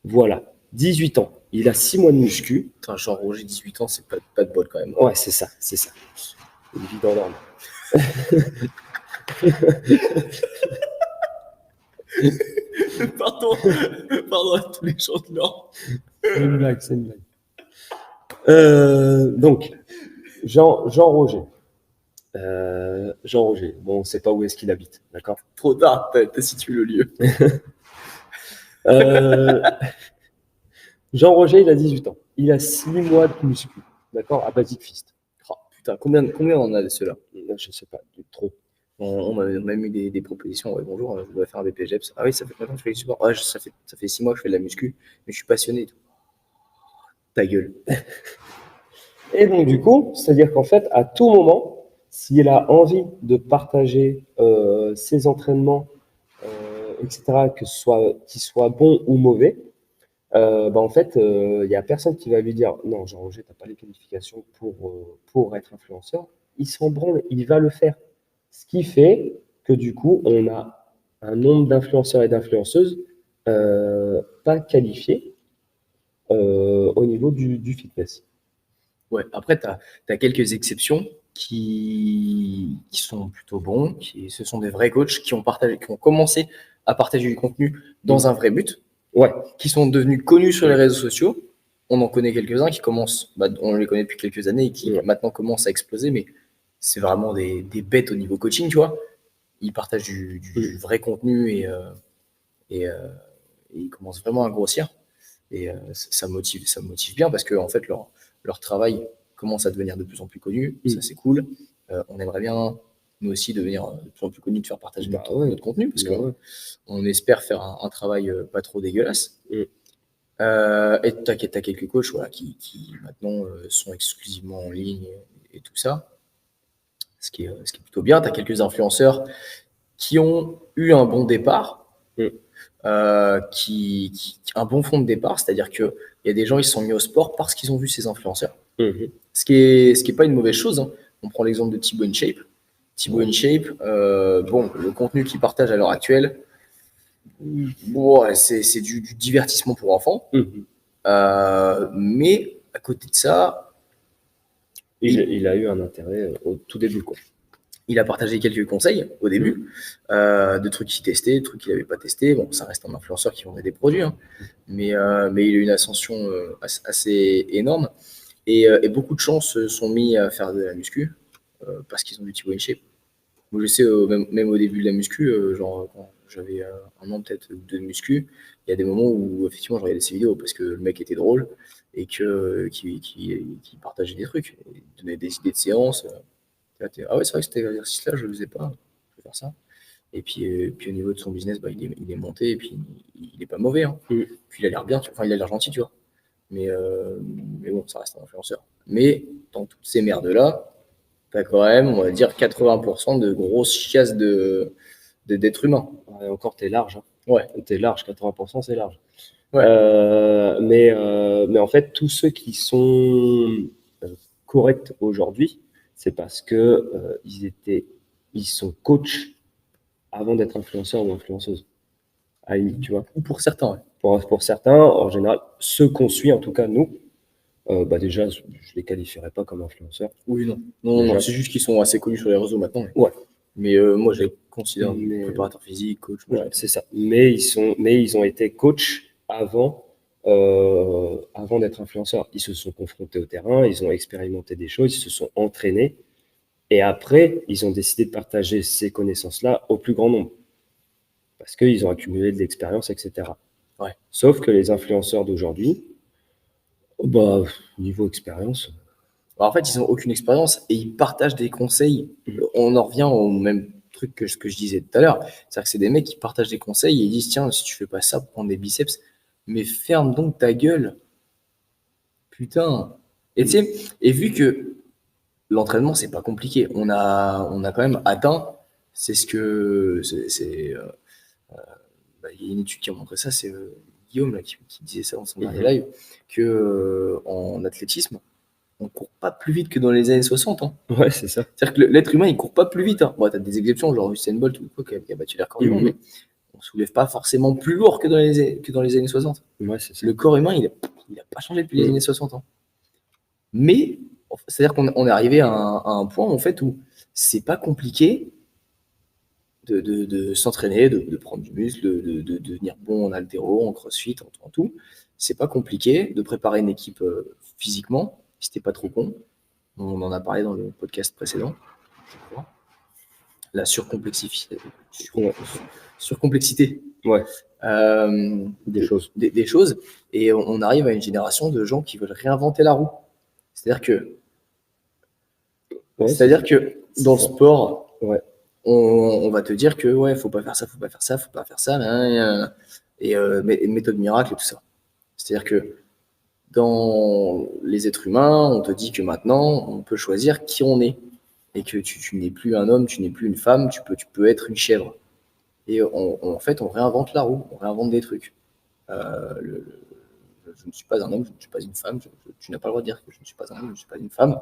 voilà, 18 ans, il a 6 mois de muscu. Putain, Jean Roger, 18 ans, c'est pas de bol quand même. Ouais, c'est ça, c'est ça. Il vit dans l'ordre. Pardon, pardon à tous les gens de l'ordre. C'est une blague, c'est une blague. Donc, Jean Roger. Jean Roger. Bon, on ne sait pas où est-ce qu'il habite, d'accord? Trop tard, t'as situé le lieu. Jean Roger, il a 18 ans. Il a 6 mois de muscu, d'accord, à Basic Fist. Oh, putain, combien on en a de ceux-là? Je sais pas, trop. On a même eu des propositions. Ouais, bonjour, je voudrais faire un BPGEPS. Ah oui, ça fait combien de temps que je fais du sport? Ouais, ça fait 6 mois que je fais de la muscu, mais je suis passionné et tout. Ta gueule. Et donc, du coup, c'est-à-dire qu'en fait, à tout moment, s'il a envie de partager ses entraînements, etc., qu'ils soient bons ou mauvais, bah, en fait, il n'y a personne qui va lui dire non, Jean Roger, tu n'as pas les qualifications pour être influenceur. Il s'en branle, il va le faire. Ce qui fait que du coup, on a un nombre d'influenceurs et d'influenceuses pas qualifiés au niveau du fitness. Ouais, après, tu as quelques exceptions qui sont plutôt bons, ce sont des vrais coachs qui ont commencé à partager du contenu dans un vrai but, Ouais, qui sont devenus connus sur les réseaux sociaux. On en connaît quelques-uns qui commencent, on les connaît depuis quelques années et qui maintenant commencent à exploser, mais c'est vraiment des bêtes au niveau coaching, tu vois. Ils partagent du vrai contenu et ils commencent vraiment à grossir. Et ça motive bien parce que en fait, leur travail commence à devenir de plus en plus connu. Ça, c'est cool. On aimerait bien, nous aussi, devenir de plus en plus connus, de faire partager notre contenu parce qu'on espère faire un travail pas trop dégueulasse. Et t'as quelques coachs voilà, qui maintenant sont exclusivement en ligne et tout ça, ce qui est plutôt bien. Tu as quelques influenceurs qui ont eu un bon départ, un bon fond de départ, c'est-à-dire qu'il y a des gens qui se sont mis au sport parce qu'ils ont vu ces influenceurs. Ce qui est pas une mauvaise chose. Hein. On prend l'exemple de Thibaut InShape. Thibaut InShape, bon, le contenu qu'il partage à l'heure actuelle, bon, c'est du divertissement pour enfants. Mais à côté de ça, il a eu un intérêt au tout début, quoi. Il a partagé quelques conseils au début, de trucs qu'il testait, de trucs qu'il n'avait pas testé. Bon, ça reste un influenceur qui vendait des produits, hein. Mais il a eu une ascension assez énorme. Et beaucoup de gens se sont mis à faire de la muscu parce qu'ils ont du Thibaut InShape. Moi, je sais, même au début de la muscu, genre quand j'avais un an peut-être de muscu, il y a des moments où effectivement je regardais ses vidéos parce que le mec était drôle et qu'il partageait des trucs, il donnait des idées de séances. Ah ouais, c'est vrai que cet exercice-là, je le faisais pas, je vais faire ça. Et puis au niveau de son business, bah, il est monté et puis il est pas mauvais. Hein. Puis il a l'air bien, enfin il a l'air gentil, tu vois. Mais bon, ça reste un influenceur. Mais dans toutes ces merdes-là, t'as quand même, on va dire, 80% de grosses chiasses d'êtres humains. Et encore, t'es large. Hein. Ouais. T'es large, 80%, c'est large. Ouais. Mais en fait, tous ceux qui sont corrects aujourd'hui, c'est parce que ils sont coachs avant d'être influenceurs ou influenceuses. Tu vois. Ou pour certains, ouais. Pour certains, en général, ceux qu'on suit, en tout cas nous, bah déjà, je les qualifierais pas comme influenceurs. Oui, non, c'est juste qu'ils sont assez connus sur les réseaux maintenant. Ouais. Mais moi, je les considère préparateur physique, coach. Ouais, c'est ça. Mais ils ont été coachs avant d'être influenceurs. Ils se sont confrontés au terrain, ils ont expérimenté des choses, ils se sont entraînés Et après, ils ont décidé de partager ces connaissances-là au plus grand nombre. Parce qu'ils ont accumulé de l'expérience, etc. Ouais. Sauf que les influenceurs d'aujourd'hui, bah, niveau expérience, Alors, en fait, ils n'ont aucune expérience et ils partagent des conseils. On en revient au même truc que ce que je disais tout à l'heure. C'est-à-dire que c'est des mecs qui partagent des conseils et ils disent tiens, si tu fais pas ça pour prendre des biceps, mais ferme donc ta gueule. Putain. Et tu sais, et vu que l'entraînement, c'est pas compliqué, on a quand même atteint, c'est ce que. Il y a une étude qui a montré ça, c'est Guillaume là, qui disait ça dans son dernier live, que en athlétisme, on court pas plus vite que dans les années 60. Hein. ouais, c'est ça. C'est-à-dire que l'être humain, il court pas plus vite. Hein. Bon, tu as des exceptions, genre Usain Bolt ou quoi, qui a battu les records du monde, mais on soulève pas forcément plus lourd que dans les années 60. Ouais, c'est ça. Le corps humain, il a pas changé depuis les années 60. Hein. Mais, c'est-à-dire qu'on est arrivé à un point, en fait, où c'est pas compliqué de s'entraîner, de prendre du muscle, de devenir bon en haltéro, en crossfit, en tout. C'est pas compliqué de préparer une équipe physiquement, si t'es pas trop con. On en a parlé dans le podcast précédent, je crois. La surcomplexité Ouais, euh, des choses. des choses. Et on arrive à une génération de gens qui veulent réinventer la roue. C'est-à-dire que, Ouais, que dans le sport, ouais. on va te dire que ouais, faut pas faire ça, faut pas faire ça, faut pas faire ça, et méthode miracle et tout ça. C'est-à-dire que dans les êtres humains, on te dit que maintenant, on peut choisir qui on est. Et que tu n'es plus un homme, tu n'es plus une femme, tu peux être une chèvre. Et en fait, on réinvente la roue, on réinvente des trucs. Je ne suis pas un homme, je ne suis pas une femme, tu n'as pas le droit de dire que je ne suis pas un homme, je ne suis pas une femme.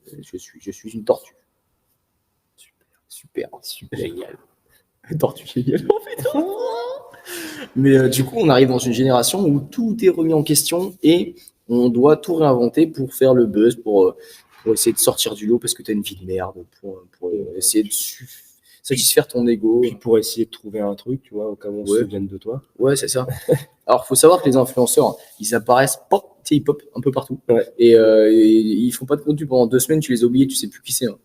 Je suis une tortue. Super, génial. Tortue géniale, en fait. Mais du coup, on arrive dans une génération où tout est remis en question et on doit tout réinventer pour faire le buzz, pour essayer de sortir du lot parce que tu as une vie de merde, pour essayer de satisfaire ton ego. Puis pour essayer de trouver un truc, tu vois, au cas où on se souvienne de toi. Ouais, c'est ça. Alors, faut savoir que les influenceurs, ils apparaissent, pop, tu sais, ils pop un peu partout. Ouais. Et ils font pas de contenu pendant 2 semaines, tu les as oubliés, tu sais plus qui c'est. Hein.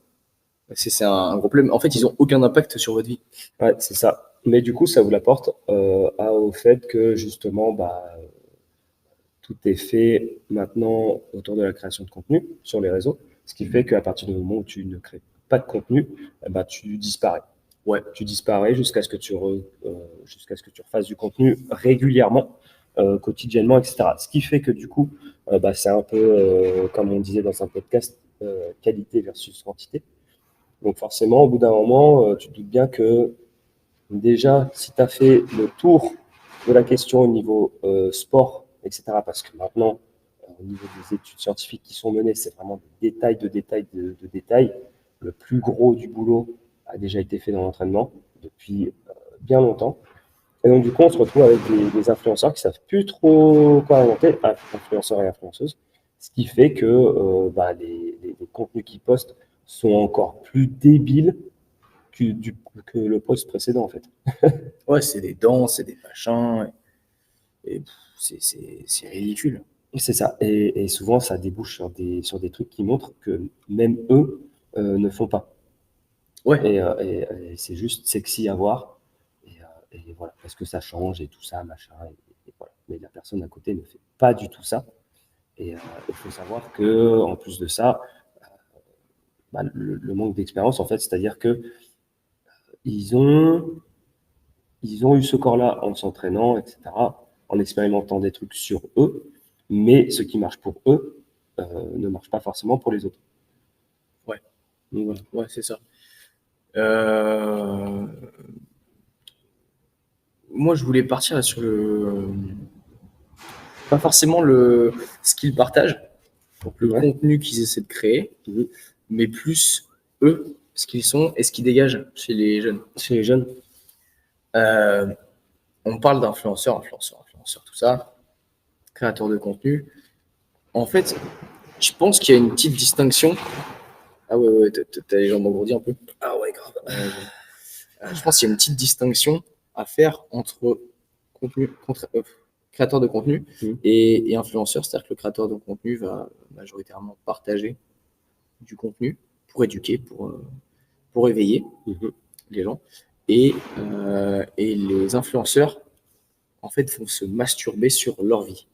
C'est un gros problème. En fait, ils ont aucun impact sur votre vie. Ouais, c'est ça. Mais du coup, ça vous l'apporte au fait que justement, bah, tout est fait maintenant autour de la création de contenu sur les réseaux, ce qui fait qu'à partir du moment où tu ne crées pas de contenu, bah, tu disparais. Ouais. Tu disparais jusqu'à ce que tu refasses du contenu régulièrement, quotidiennement, etc. Ce qui fait que du coup, bah, c'est un peu comme on disait dans un podcast, qualité versus quantité. Donc forcément, au bout d'un moment, tu te doutes bien que déjà, si tu as fait le tour de la question au niveau sport, etc., parce que maintenant, au niveau des études scientifiques qui sont menées, c'est vraiment des détails de détails. Le plus gros du boulot a déjà été fait dans l'entraînement depuis bien longtemps. Et donc, du coup, on se retrouve avec des influenceurs qui savent plus trop quoi inventer, influenceurs et influenceuses, ce qui fait que bah, les contenus qu'ils postent sont encore plus débiles que le post précédent, en fait. Ouais, c'est des danses, c'est des machins. Et c'est ridicule. C'est ça. Et souvent, ça débouche sur des trucs qui montrent que même eux ne font pas. Ouais. Et c'est juste sexy à voir. Et voilà, parce que ça change et tout ça, machin. Et voilà. Mais la personne à côté ne fait pas du tout ça. Et il faut savoir que en plus de ça, bah, le manque d'expérience, en fait, c'est-à-dire que ils ont, ils ont eu ce corps-là en s'entraînant, etc., en expérimentant des trucs sur eux, mais ce qui marche pour eux ne marche pas forcément pour les autres. Ouais. Donc, voilà. Ouais, c'est ça. Moi, je voulais partir là sur pas forcément ce qu'ils partagent, donc le contenu qu'ils essaient de créer, mais plus eux, ce qu'ils sont et ce qu'ils dégagent chez les jeunes. Chez les jeunes, on parle d'influenceurs, tout ça, créateurs de contenu. En fait, je pense qu'il y a une petite distinction. Ah ouais, t'as les jambes engourdies un peu. Ah ouais, grave. Je pense qu'il y a une petite distinction à faire entre créateur de contenu et influenceur. C'est-à-dire que le créateur de contenu va majoritairement partager du contenu pour éduquer, pour éveiller les gens. Et les influenceurs, en fait, vont se masturber sur leur vie.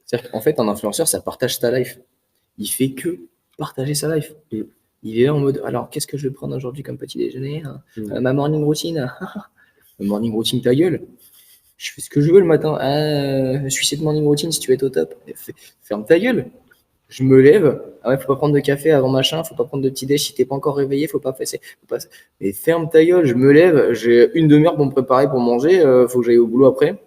C'est-à-dire qu'en fait, un influenceur, ça partage sa life. Il fait que partager sa life. Il est là en mode, alors, qu'est-ce que je vais prendre aujourd'hui comme petit déjeuner, hein ma morning routine. Ma morning routine, ta gueule. Je fais ce que je veux le matin. Je suis cette morning routine si tu veux être au top. Ferme ta gueule. Je me lève. Ah ouais, faut pas prendre de café avant machin. Faut pas prendre de petit déj si t'es pas encore réveillé. Faut pas. Mais ferme ta gueule. Je me lève. J'ai une demi-heure pour me préparer pour manger. Faut que j'aille au boulot après.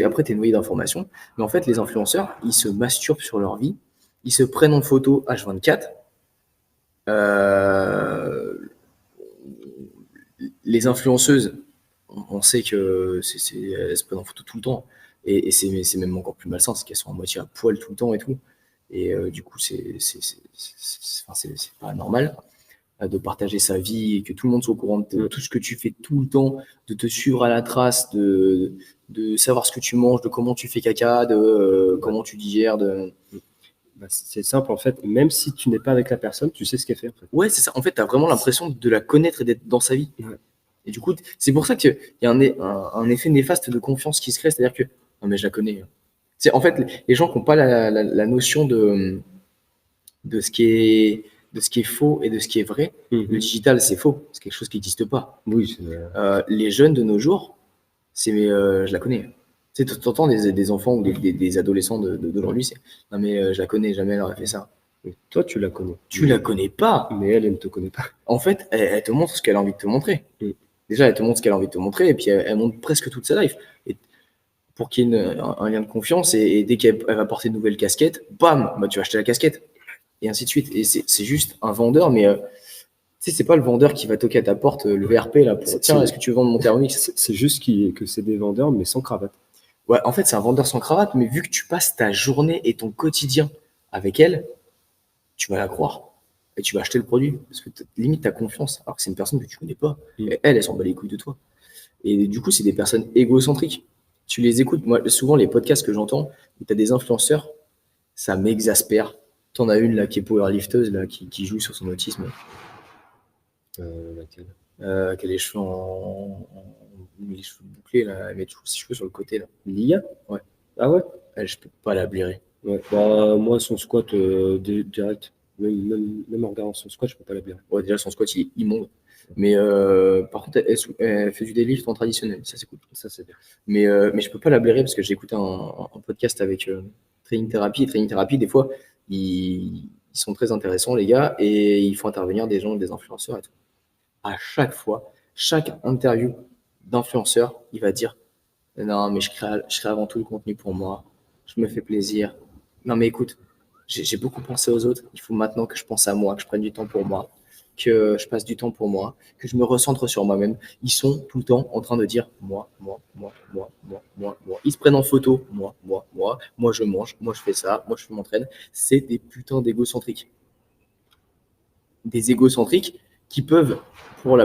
Après, t'es noyé d'informations. Mais en fait, les influenceurs, ils se masturbent sur leur vie. Ils se prennent en photo H24. Les influenceuses, on sait que elles se prennent en photo tout le temps. Et c'est même encore plus malsain, c'est qu'elles sont à moitié à poil tout le temps et tout. Et du coup, c'est pas normal de partager sa vie et que tout le monde soit au courant de tout ce que tu fais tout le temps, de te suivre à la trace, de savoir ce que tu manges, de comment tu fais caca, de comment tu digères. C'est simple, en fait, même si tu n'es pas avec la personne, tu sais ce qu'elle fait. En fait. Ouais, c'est ça. En fait, tu as vraiment l'impression de la connaître et d'être dans sa vie. Ouais. Et du coup, c'est pour ça qu'il y a un effet néfaste de confiance qui se crée, c'est-à-dire que non, mais je la connais. C'est, en fait, les gens qui n'ont pas la notion de ce qui est faux et de ce qui est vrai. Le digital, c'est faux. C'est quelque chose qui n'existe pas. Oui, les jeunes de nos jours, je la connais. Tu sais, t'entends des enfants ou des adolescents d'aujourd'hui, c'est non mais je la connais, jamais elle aurait fait ça. Mais toi, tu la connais. Tu la connais pas. Mais elle ne te connaît pas. En fait, elle te montre ce qu'elle a envie de te montrer. Déjà, elle te montre ce qu'elle a envie de te montrer, et puis elle montre presque toute sa life. Et pour qu'il y ait un lien de confiance, et dès qu'elle va porter une nouvelle casquette, bam, bah, tu vas acheter la casquette. Et ainsi de suite. Et c'est juste un vendeur, mais tu sais, c'est pas le vendeur qui va toquer à ta porte, le VRP, là, pour tiens, est-ce que tu veux vendre mon Thermomix ? C'est juste que c'est des vendeurs, mais sans cravate. Ouais, en fait, c'est un vendeur sans cravate, mais vu que tu passes ta journée et ton quotidien avec elle, tu vas la croire. Et tu vas acheter le produit. Parce que limite, tu as confiance. Alors que c'est une personne que tu connais pas. Et elle s'en bat les couilles de toi. Et du coup, c'est des personnes égocentriques. Tu les écoutes. Moi, souvent, les podcasts que j'entends, où tu as des influenceurs, ça m'exaspère. T'en as une là qui est powerlifteuse, là, qui joue sur son autisme. Laquelle qui a les cheveux les cheveux bouclés, là, elle met toujours ses cheveux sur le côté, là. Lia ? Ouais. Ah ouais ? Elle, je peux pas la blairer. Ouais. Bah, moi, son squat, direct, même en regardant son squat, je peux pas la blairer. Ouais, déjà, son squat, il est immonde. Mais par contre, elle fait du deadlift en traditionnel, ça c'est cool. Ça, c'est bien. Mais je peux pas la blairer parce que j'ai écouté un podcast avec Training Therapy. Et Training Therapy, des fois, ils sont très intéressants, les gars, et ils font intervenir des gens, des influenceurs et tout. À chaque fois, chaque interview d'influenceur, il va dire non, mais je crée avant tout le contenu pour moi, je me fais plaisir. Non, mais écoute, j'ai beaucoup pensé aux autres, il faut maintenant que je pense à moi, que je prenne du temps pour moi, que je passe du temps pour moi, que je me recentre sur moi-même. Ils sont tout le temps en train de dire moi. Ils se prennent en photo, moi je mange, moi je fais ça, moi je m'entraîne. C'est des putains d'égocentriques. Des égocentriques qui peuvent, pour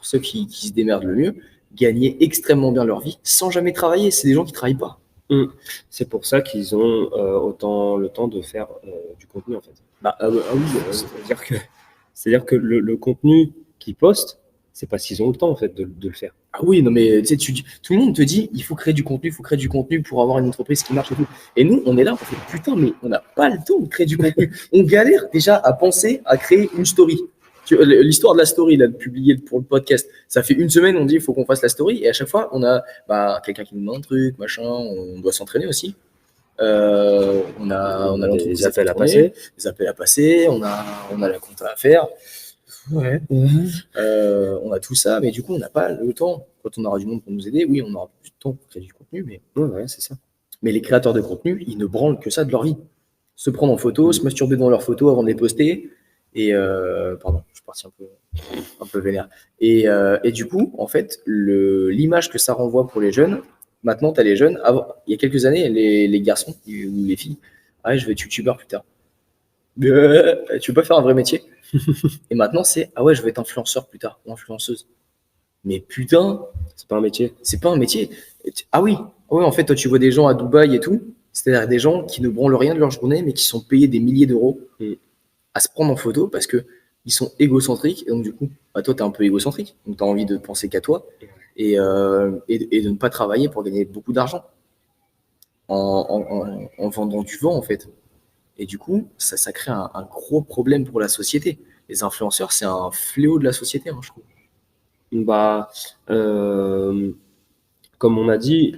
ceux qui se démerdent le mieux, gagner extrêmement bien leur vie sans jamais travailler. C'est des gens qui ne travaillent pas. C'est pour ça qu'ils ont autant le temps de faire du contenu, en fait. Oui. C'est-à-dire que le contenu qu'ils postent, c'est parce qu'ils ont le temps, en fait, de le faire. Ah oui, non mais tu sais, tout le monde te dit il faut créer du contenu pour avoir une entreprise qui marche et tout. Et nous, on est là, on fait putain, mais on n'a pas le temps de créer du contenu. On galère déjà à penser à créer une story. L'histoire de la story, là, de publier pour le podcast, ça fait une semaine, on dit il faut qu'on fasse la story, et à chaque fois, on a quelqu'un qui nous demande un truc, machin, on doit s'entraîner aussi. On a des appels à passer. Des appels à passer, on a la compta à faire. Ouais. On a tout ça, mais du coup, on n'a pas le temps. Quand on aura du monde pour nous aider, oui, on aura plus de temps pour créer du contenu, mais ouais, c'est ça. Mais les créateurs de contenu, ils ne branlent que ça de leur vie. Se prendre en photo, se masturber dans leurs photos avant de les poster. Et pardon, je suis parti un peu vénère. Et du coup, en fait, l'image que ça renvoie pour les jeunes, maintenant, tu as les jeunes. Il y a quelques années, les garçons ou les filles, je vais être youtubeur plus tard. Tu veux pas faire un vrai métier? Et maintenant, c'est je vais être influenceur plus tard, ou influenceuse. Mais putain, c'est pas un métier. C'est pas un métier. Ah oui, en fait, toi, tu vois des gens à Dubaï et tout, c'est-à-dire des gens qui ne branlent rien de leur journée, mais qui sont payés des milliers d'euros à se prendre en photo parce que ils sont égocentriques. Et donc, du coup, bah, toi, tu es un peu égocentrique. Donc, tu as envie de penser qu'à toi et de ne pas travailler pour gagner beaucoup d'argent en vendant du vent, en fait. Et du coup, ça crée un gros problème pour la société. Les influenceurs, c'est un fléau de la société, hein, je trouve. Bah, euh, comme on a dit,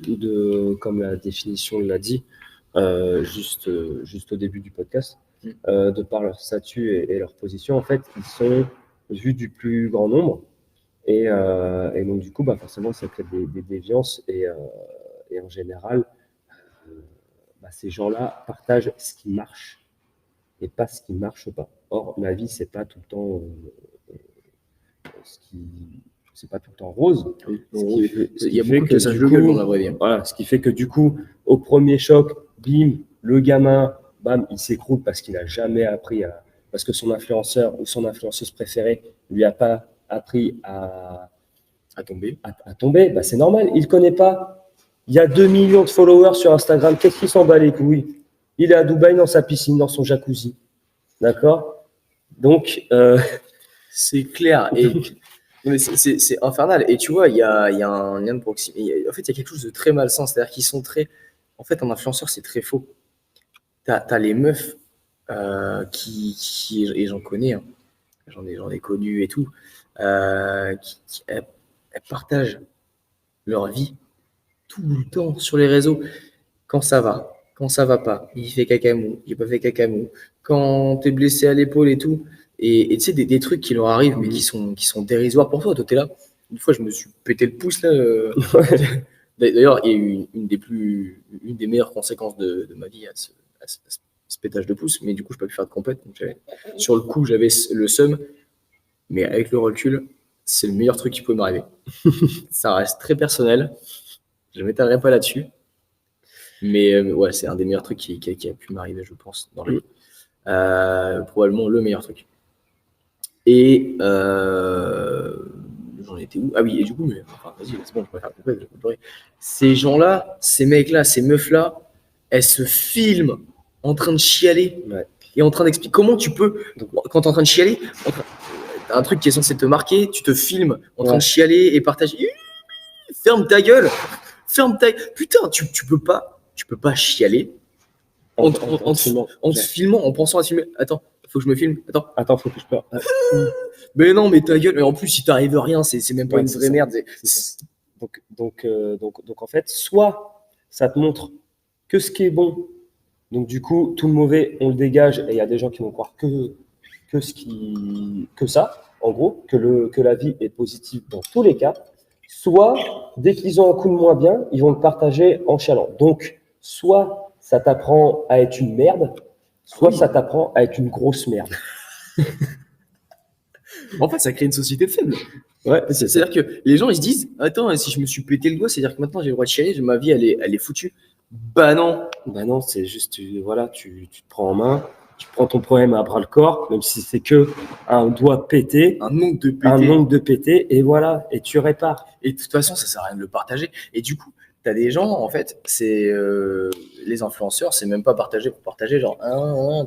comme la définition l'a dit, juste au début du podcast, de par leur statut et leur position, en fait, ils sont vus du plus grand nombre. Et donc, du coup, bah, forcément, ça crée des déviances. Et en général, euh, bah, ces gens-là partagent ce qui marche et pas ce qui marche pas. Or, la vie, c'est pas tout le temps ce qui, c'est pas tout le temps rose. Il y a beaucoup de passages de gueule dans la vraie vie. Voilà, ce qui fait que du coup, au premier choc, bim, le gamin, bam, il s'écroule parce qu'il a jamais appris parce que son influenceur ou son influenceuse préférée lui a pas appris À tomber. à tomber. Bah, c'est normal, il connaît pas. Il y a 2 millions de followers sur Instagram. Qu'est-ce qu'il s'en bat les couilles? Il est à Dubaï dans sa piscine, dans son jacuzzi. D'accord? Donc, c'est clair. Et c'est infernal. Et tu vois, il y a un lien de proximité. En fait, il y a quelque chose de très malsain. C'est-à-dire qu'ils sont très. En fait, un influenceur, c'est très faux. T'as les meufs et j'en connais, hein, j'en ai connu et tout, elles partagent leur vie tout le temps sur les réseaux. Quand ça va pas, il fait cacamou, j'ai pas fait cacamou. Quand t'es blessé à l'épaule et tout, et tu sais, des trucs qui leur arrivent, mais qui sont dérisoires pour toi. Toi, t'es là. Une fois, je me suis pété le pouce, là. D'ailleurs, il y a eu une des meilleures conséquences de ma vie à ce pétage de pouce, mais du coup, je n'ai pas pu faire de compète. Donc sur le coup, j'avais le seum, mais avec le recul, c'est le meilleur truc qui peut m'arriver. Ça reste très personnel, je ne m'étalerai pas là-dessus, mais ouais, c'est un des meilleurs trucs qui a pu m'arriver, je pense, dans la vie. Probablement le meilleur truc. Et j'en étais où? Ah oui, et du coup, enfin, vas-y, c'est bon, je peux faire la compète, je peux pleurer. Ces gens-là, ces mecs-là, ces meufs-là, elles se filment en train de chialer et en train d'expliquer comment tu peux, quand tu es en train de chialer, un truc qui est censé te marquer, tu te filmes en train de chialer et partager. Ferme ta gueule, putain, tu peux pas chialer en te filmant, en pensant à te filmer. Attends, faut que je me filme. Attends, faut que je pleure. Mais non, mais ta gueule. Mais en plus, si t'arrives rien, c'est même pas une vraie merde. Donc, en fait, soit ça te montre que ce qui est bon. Donc, du coup, tout le mauvais, on le dégage et il y a des gens qui vont croire que ça, en gros, que la vie est positive dans tous les cas. Soit, dès qu'ils ont un coup de moins bien, ils vont le partager en chialant. Donc, soit ça t'apprend à être une merde, soit ça t'apprend à être une grosse merde. En fait, ça crée une société faible. Ouais, c'est-à-dire que les gens, ils se disent, attends, si je me suis pété le doigt, c'est-à-dire que maintenant j'ai le droit de chialer, ma vie, elle est foutue. Bah non, c'est juste, voilà, tu te prends en main, tu prends ton problème à bras le corps, même si c'est que un doigt pété, un ongle de pété, et voilà, et tu répares. Et de toute façon, ça sert à rien de le partager. Et du coup, t'as des gens, en fait, c'est les influenceurs, c'est même pas partager pour partager, genre,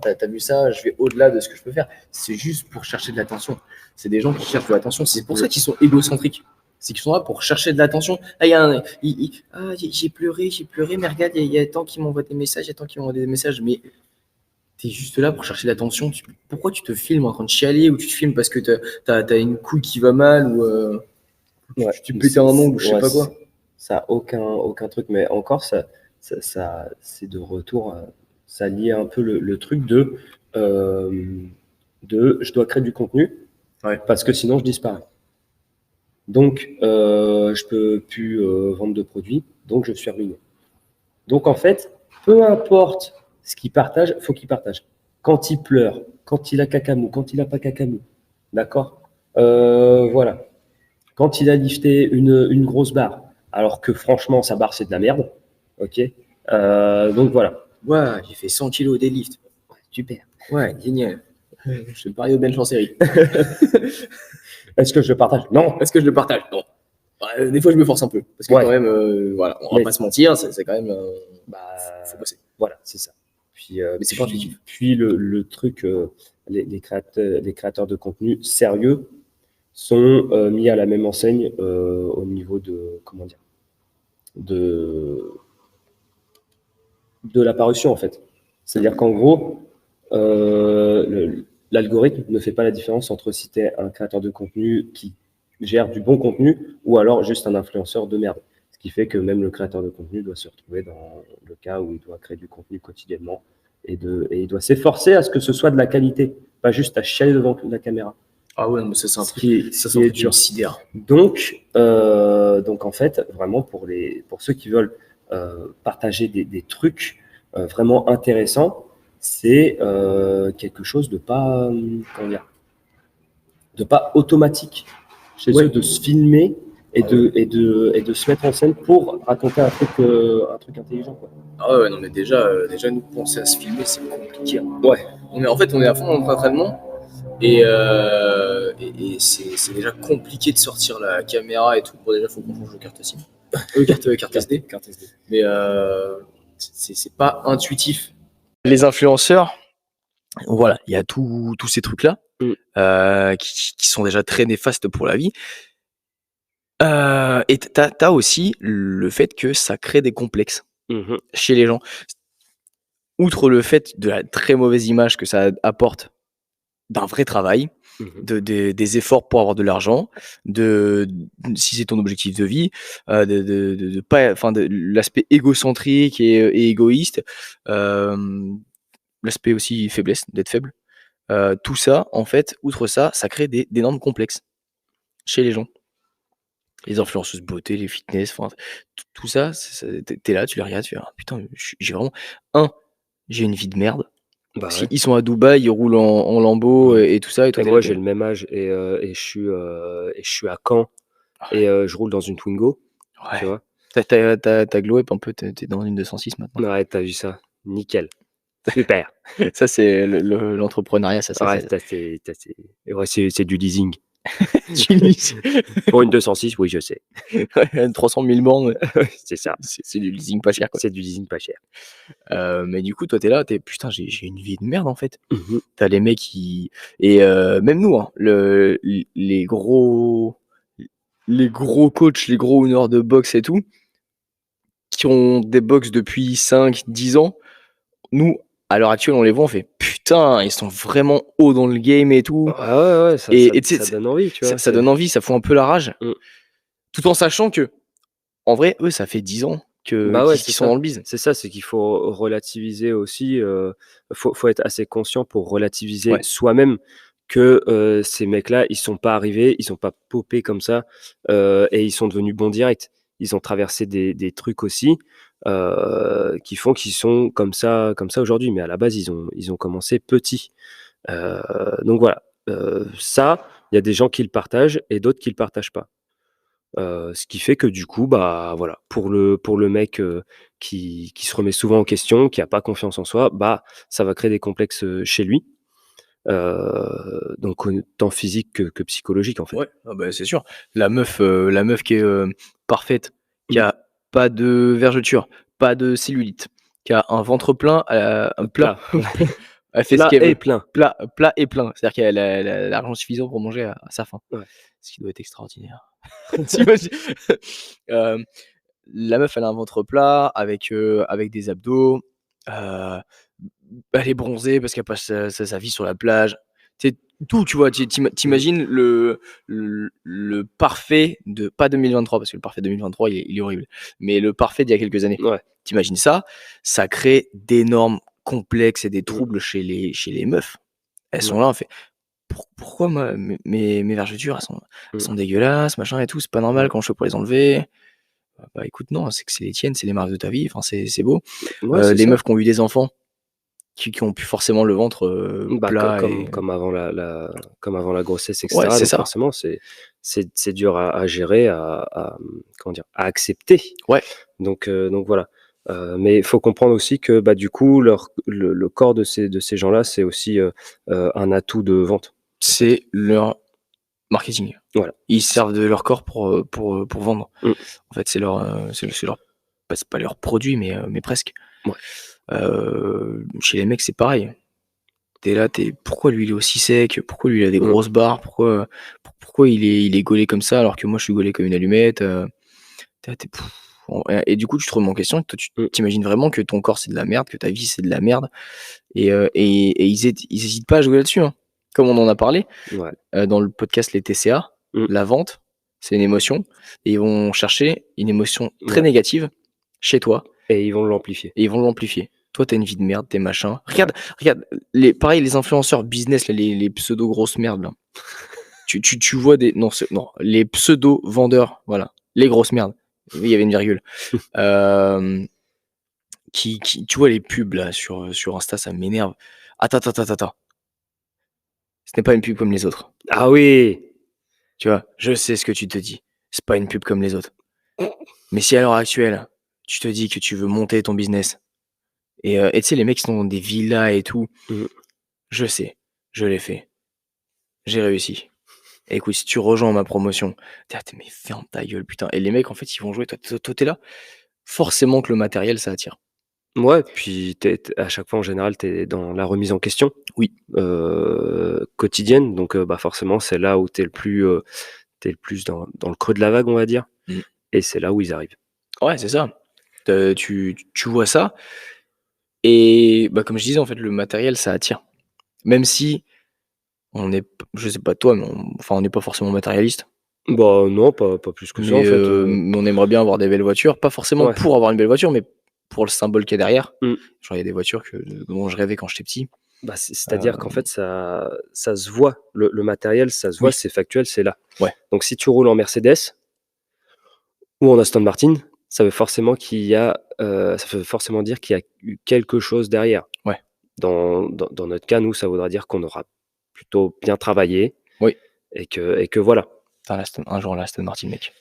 t'as vu ça, je vais au-delà de ce que je peux faire. C'est juste pour chercher de l'attention. C'est des gens qui cherchent de l'attention. C'est pour ça qu'ils sont égocentriques. C'est qu'ils sont là pour chercher de l'attention. J'ai pleuré, mais regarde, il y a tant qui m'envoient des messages, mais t'es juste là pour chercher l'attention. Pourquoi tu te filmes en train de chialer ou tu te filmes parce que t'as une couille qui va mal ou tu pétais un ongle ou je sais pas quoi. Ça n'a aucun truc, mais encore, ça c'est de retour, ça lié un peu le truc de je dois créer du contenu parce que sinon je disparais. Donc, je peux plus vendre de produits, donc je suis ruiné. Donc, en fait, peu importe ce qu'il partage, faut qu'il partage. Quand il pleure, quand il a cacamou, quand il a pas cacamou, d'accord. Voilà. Quand il a lifté une grosse barre, alors que franchement, sa barre, c'est de la merde. Ok. Donc voilà. Ouais, j'ai fait 100 kilos au deadlift. Ouais, super. Ouais, génial. Je te parie au bench en série. Est-ce que je le partage? Non. Est-ce que je le partage? Non. Des fois, je me force un peu. Parce que quand même, voilà, on va pas se mentir, c'est quand même. Faut bosser. Voilà, c'est ça. Mais c'est pas intuitif. Puis le truc, les créateurs de contenu sérieux sont mis à la même enseigne au niveau de, comment dire, de, de la parution, en fait. C'est-à-dire qu'en gros, l'algorithme ne fait pas la différence entre si tu es un créateur de contenu qui gère du bon contenu ou alors juste un influenceur de merde. Ce qui fait que même le créateur de contenu doit se retrouver dans le cas où il doit créer du contenu quotidiennement et il doit s'efforcer à ce que ce soit de la qualité, pas juste à chialer devant la caméra. Ah ouais, mais ça c'est un Ce truc, qui est, ça ce c'est un qui est truc qui me dur. sidère. Donc en fait, vraiment pour ceux qui veulent partager des trucs vraiment intéressants, c'est quelque chose de pas, comment dire, de pas automatique chez Ouais. eux de se filmer et Ah ouais. et de se mettre en scène pour raconter un truc intelligent, quoi. Ah ouais, non mais déjà nous penser à se filmer c'est compliqué. Hein. Ouais. En fait on est à fond dans notre entraînement et c'est déjà compliqué de sortir la caméra et tout. Bon déjà faut qu'on change de carte SIM. Carte SD. Carte SD. Mais c'est pas intuitif. Les influenceurs, voilà, il y a tous ces trucs-là qui sont déjà très néfastes pour la vie. Et t'as aussi le fait que ça crée des complexes chez les gens. Outre le fait de la très mauvaise image que ça apporte d'un vrai travail, des efforts pour avoir de l'argent, si c'est ton objectif de vie, de pas, enfin, de l'aspect égocentrique et égoïste, l'aspect aussi faiblesse, d'être faible. Tout ça, en fait, outre ça, ça crée d'énormes complexes chez les gens. Les influenceuses beauté, les fitness, enfin, tout ça, t'es là, tu les regardes, tu fais: «Ah putain, j'ai vraiment j'ai une vie de merde». Bah Parce ouais. qu'ils sont à Dubaï, ils roulent en Lambo et tout ça, et toi Et t'es moi, là, j'ai le même âge et je suis à Caen et je roule dans une Twingo, tu ouais. vois. T'as glow up un peu, t'es dans une 206 maintenant. Ouais, t'as vu ça? Nickel. Super. Ça, c'est l'entrepreneuriat, ça, Ouais, c'est ouais, c'est du leasing. tu leases. Pour une 206, oui, je sais. Ouais, 300 000 bornes, C'est ça. c'est du leasing pas cher, quoi. C'est du leasing pas cher. Mais du coup, toi, t'es là, putain, j'ai une vie de merde, en fait. Mmh. T'as les mecs qui et même nous, hein, les gros coachs, les gros owners de boxe et tout, qui ont des box depuis 5-10 ans, nous, à l'heure actuelle, on les voit, on fait: «Putain, ils sont vraiment hauts dans le game et tout». Ah ouais, ouais, Et tu sais, ça donne envie, tu vois? ça donne envie, ça fout un peu la rage, Mmh. tout en sachant que, en vrai, eux, ça fait 10 ans Bah ouais, qu'ils c'est sont ça. dans le biz. C'est ça, c'est qu'il faut relativiser aussi, faut être assez conscient pour relativiser Ouais, soi-même que, ces mecs-là, ils sont pas arrivés, ils sont pas popés comme ça, et ils sont devenus bons direct. Ils ont traversé des trucs aussi, qui font qu'ils sont comme ça aujourd'hui, mais à la base, ils ont commencé petits. Donc voilà, ça, il y a des gens qui le partagent et d'autres qui le partagent pas. Ce qui fait que du coup, bah, voilà, pour le mec, qui se remet souvent en question, qui a pas confiance en soi, bah, ça va créer des complexes, chez lui, donc tant physique que psychologique, en fait. ouais, ah bah, c'est sûr. La meuf qui est, parfaite, qui Mmh. a pas de vergeture, pas de cellulite, qui a un ventre plein, un plat, Plat, elle fait ce plat qu'elle et veut. plein. Plat et plein. C'est-à-dire qu'elle a l'argent suffisant pour manger à sa faim. Ouais. Ce qui doit être extraordinaire. Tu imagines? Hem, la meuf, elle a un ventre plat avec des abdos, elle est bronzée parce qu'elle passe sa vie sur la plage. C'est tout, tu vois? Mmh. Tu le parfait de pas 2023 parce que le parfait 2023 il est horrible, mais le parfait d'il y a quelques années. Ouais. Tu imagines ça? Ça crée d'énormes complexes et des Mmh. troubles chez les meufs. Elles sont Ouais. là, on fait: Pourquoi moi mes vergetures elles Mmh. sont dégueulasses, machin et tout, c'est pas normal, Ouais. comment je fais pour les enlever?» Bah, écoute, non, c'est que c'est les tiennes, c'est les marques de ta vie, enfin, c'est beau. Ouais, c'est Les ça. meufs qui ont eu des enfants, qui ont plus forcément le ventre, Bah, plat et comme avant la grossesse et ouais, cetera, c'est donc ça. forcément, c'est dur à gérer, comment dire? À accepter. Ouais, Donc voilà. Mais il faut comprendre aussi que, bah, du coup, le corps de ces gens-là, c'est aussi, un atout de vente, en fait. c'est leur marketing. Voilà. Ils servent de leur corps pour vendre. Mmh. En fait, c'est leur, c'est leur bah, c'est pas leur produit, mais presque. Ouais. Chez les mecs, c'est pareil. Tu es là, pourquoi lui il est aussi sec? Pourquoi lui il a des grosses barres? Pourquoi il est gaulé comme ça alors que moi je suis gaulé comme une allumette? Tu es là, et du coup, tu te remets en question, toi tu t'imagines vraiment que ton corps c'est de la merde, que ta vie c'est de la merde et ils hésitent pas à jouer là-dessus, hein. Comme on en a parlé, Ouais. dans le podcast Les TCA, la vente, c'est une émotion et ils vont chercher une émotion très Ouais. négative chez toi Et ils vont l'amplifier. et ils vont l'amplifier. Toi, tu as une vie de merde, tu es machin. Regarde, pareil, les influenceurs business, là, les pseudo grosses merdes, là. Tu vois des non, les pseudo vendeurs, voilà, les grosses merdes. Il y avait une virgule. Qui tu vois les pubs là sur Insta, ça m'énerve. Attends. Ce n'est pas une pub comme les autres. Ah oui! Tu vois? Je sais ce que tu te dis. C'est pas une pub comme les autres. Mais si à l'heure actuelle, tu te dis que tu veux monter ton business et tu sais les mecs qui sont dans des villas et tout, je sais, je l'ai fait. J'ai réussi. Écoute, si tu rejoins ma promotion, tu es là, mais ferme ta gueule putain et les mecs en fait, ils vont jouer, toi tu es là, forcément que le matériel ça attire. Ouais, puis tu es à chaque fois en général, tu es dans la remise en question. Oui. Quotidienne, donc bah, forcément c'est là où tu es le plus dans le creux de la vague, on va dire, et c'est là où ils arrivent. Ouais, c'est ça. Tu vois ça et bah, comme je disais en fait, le matériel ça attire. Même si on est je sais pas toi, mais on n'est pas forcément matérialiste. Bah, non, pas plus que ça en fait, Mais on aimerait bien avoir des belles voitures, pas forcément ouais. pour avoir une belle voiture, mais pour le symbole qu'il y a derrière. Mmh. Genre il y a des voitures dont je rêvais quand j'étais petit. Bah, c'est-à-dire qu'en fait ça se voit, le matériel, ça se voit, Oui. c'est factuel, c'est là. Ouais. Donc si tu roules en Mercedes ou en Aston Martin, ça veut forcément dire qu'il y a eu quelque chose derrière. Ouais. Dans notre cas, nous, ça voudra dire qu'on aura plutôt bien travaillé Oui. et que voilà. Putain, un jour l'Aston Martin, mec.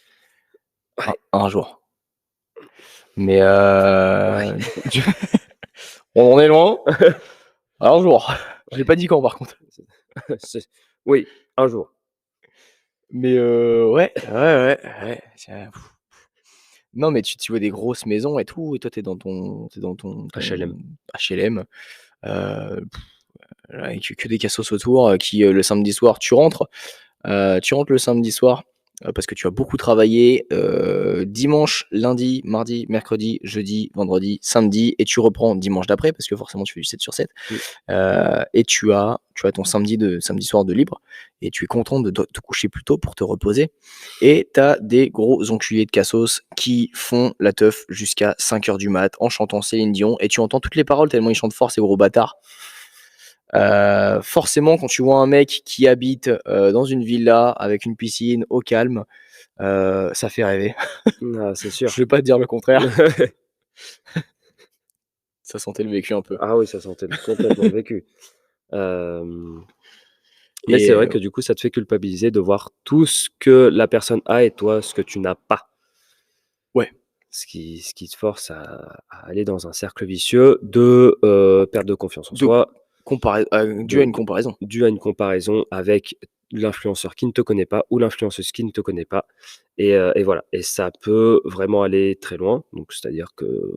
Ouais. Un jour. Mais Ouais. du coup, on en est loin. Un jour. J'ai pas dit quand par contre. Oui, un jour. Mais ouais. Non, mais tu vois des grosses maisons et tout, et toi, t'es dans ton HLM. HLM, avec que des cassos autour, qui, le samedi soir, tu rentres le samedi soir, parce que tu as beaucoup travaillé, dimanche, lundi, mardi, mercredi, jeudi, vendredi, samedi et tu reprends dimanche d'après parce que forcément tu fais du 7/7, et tu as ton samedi soir de libre et tu es content de te coucher plus tôt pour te reposer et tu as des gros enculés de cassos qui font la teuf jusqu'à 5h du mat en chantant Céline Dion et tu entends toutes les paroles tellement ils chantent fort ces gros bâtards. Forcément quand tu vois un mec qui habite, dans une villa avec une piscine au calme, ça fait rêver. Ah, c'est sûr. Je vais pas te dire le contraire. Ça sentait le vécu un peu. Ah oui, ça sentait complètement le vécu. Mais Et c'est vrai que du coup, ça te fait culpabiliser de voir tout ce que la personne a et toi, ce que tu n'as pas. Ouais. Ce qui te force à aller dans un cercle vicieux de, perte de confiance en De soi, dû à une comparaison. dû à une comparaison avec l'influenceur qui ne te connaît pas ou l'influenceuse qui ne te connaît pas et voilà et ça peut vraiment aller très loin. Donc c'est-à-dire que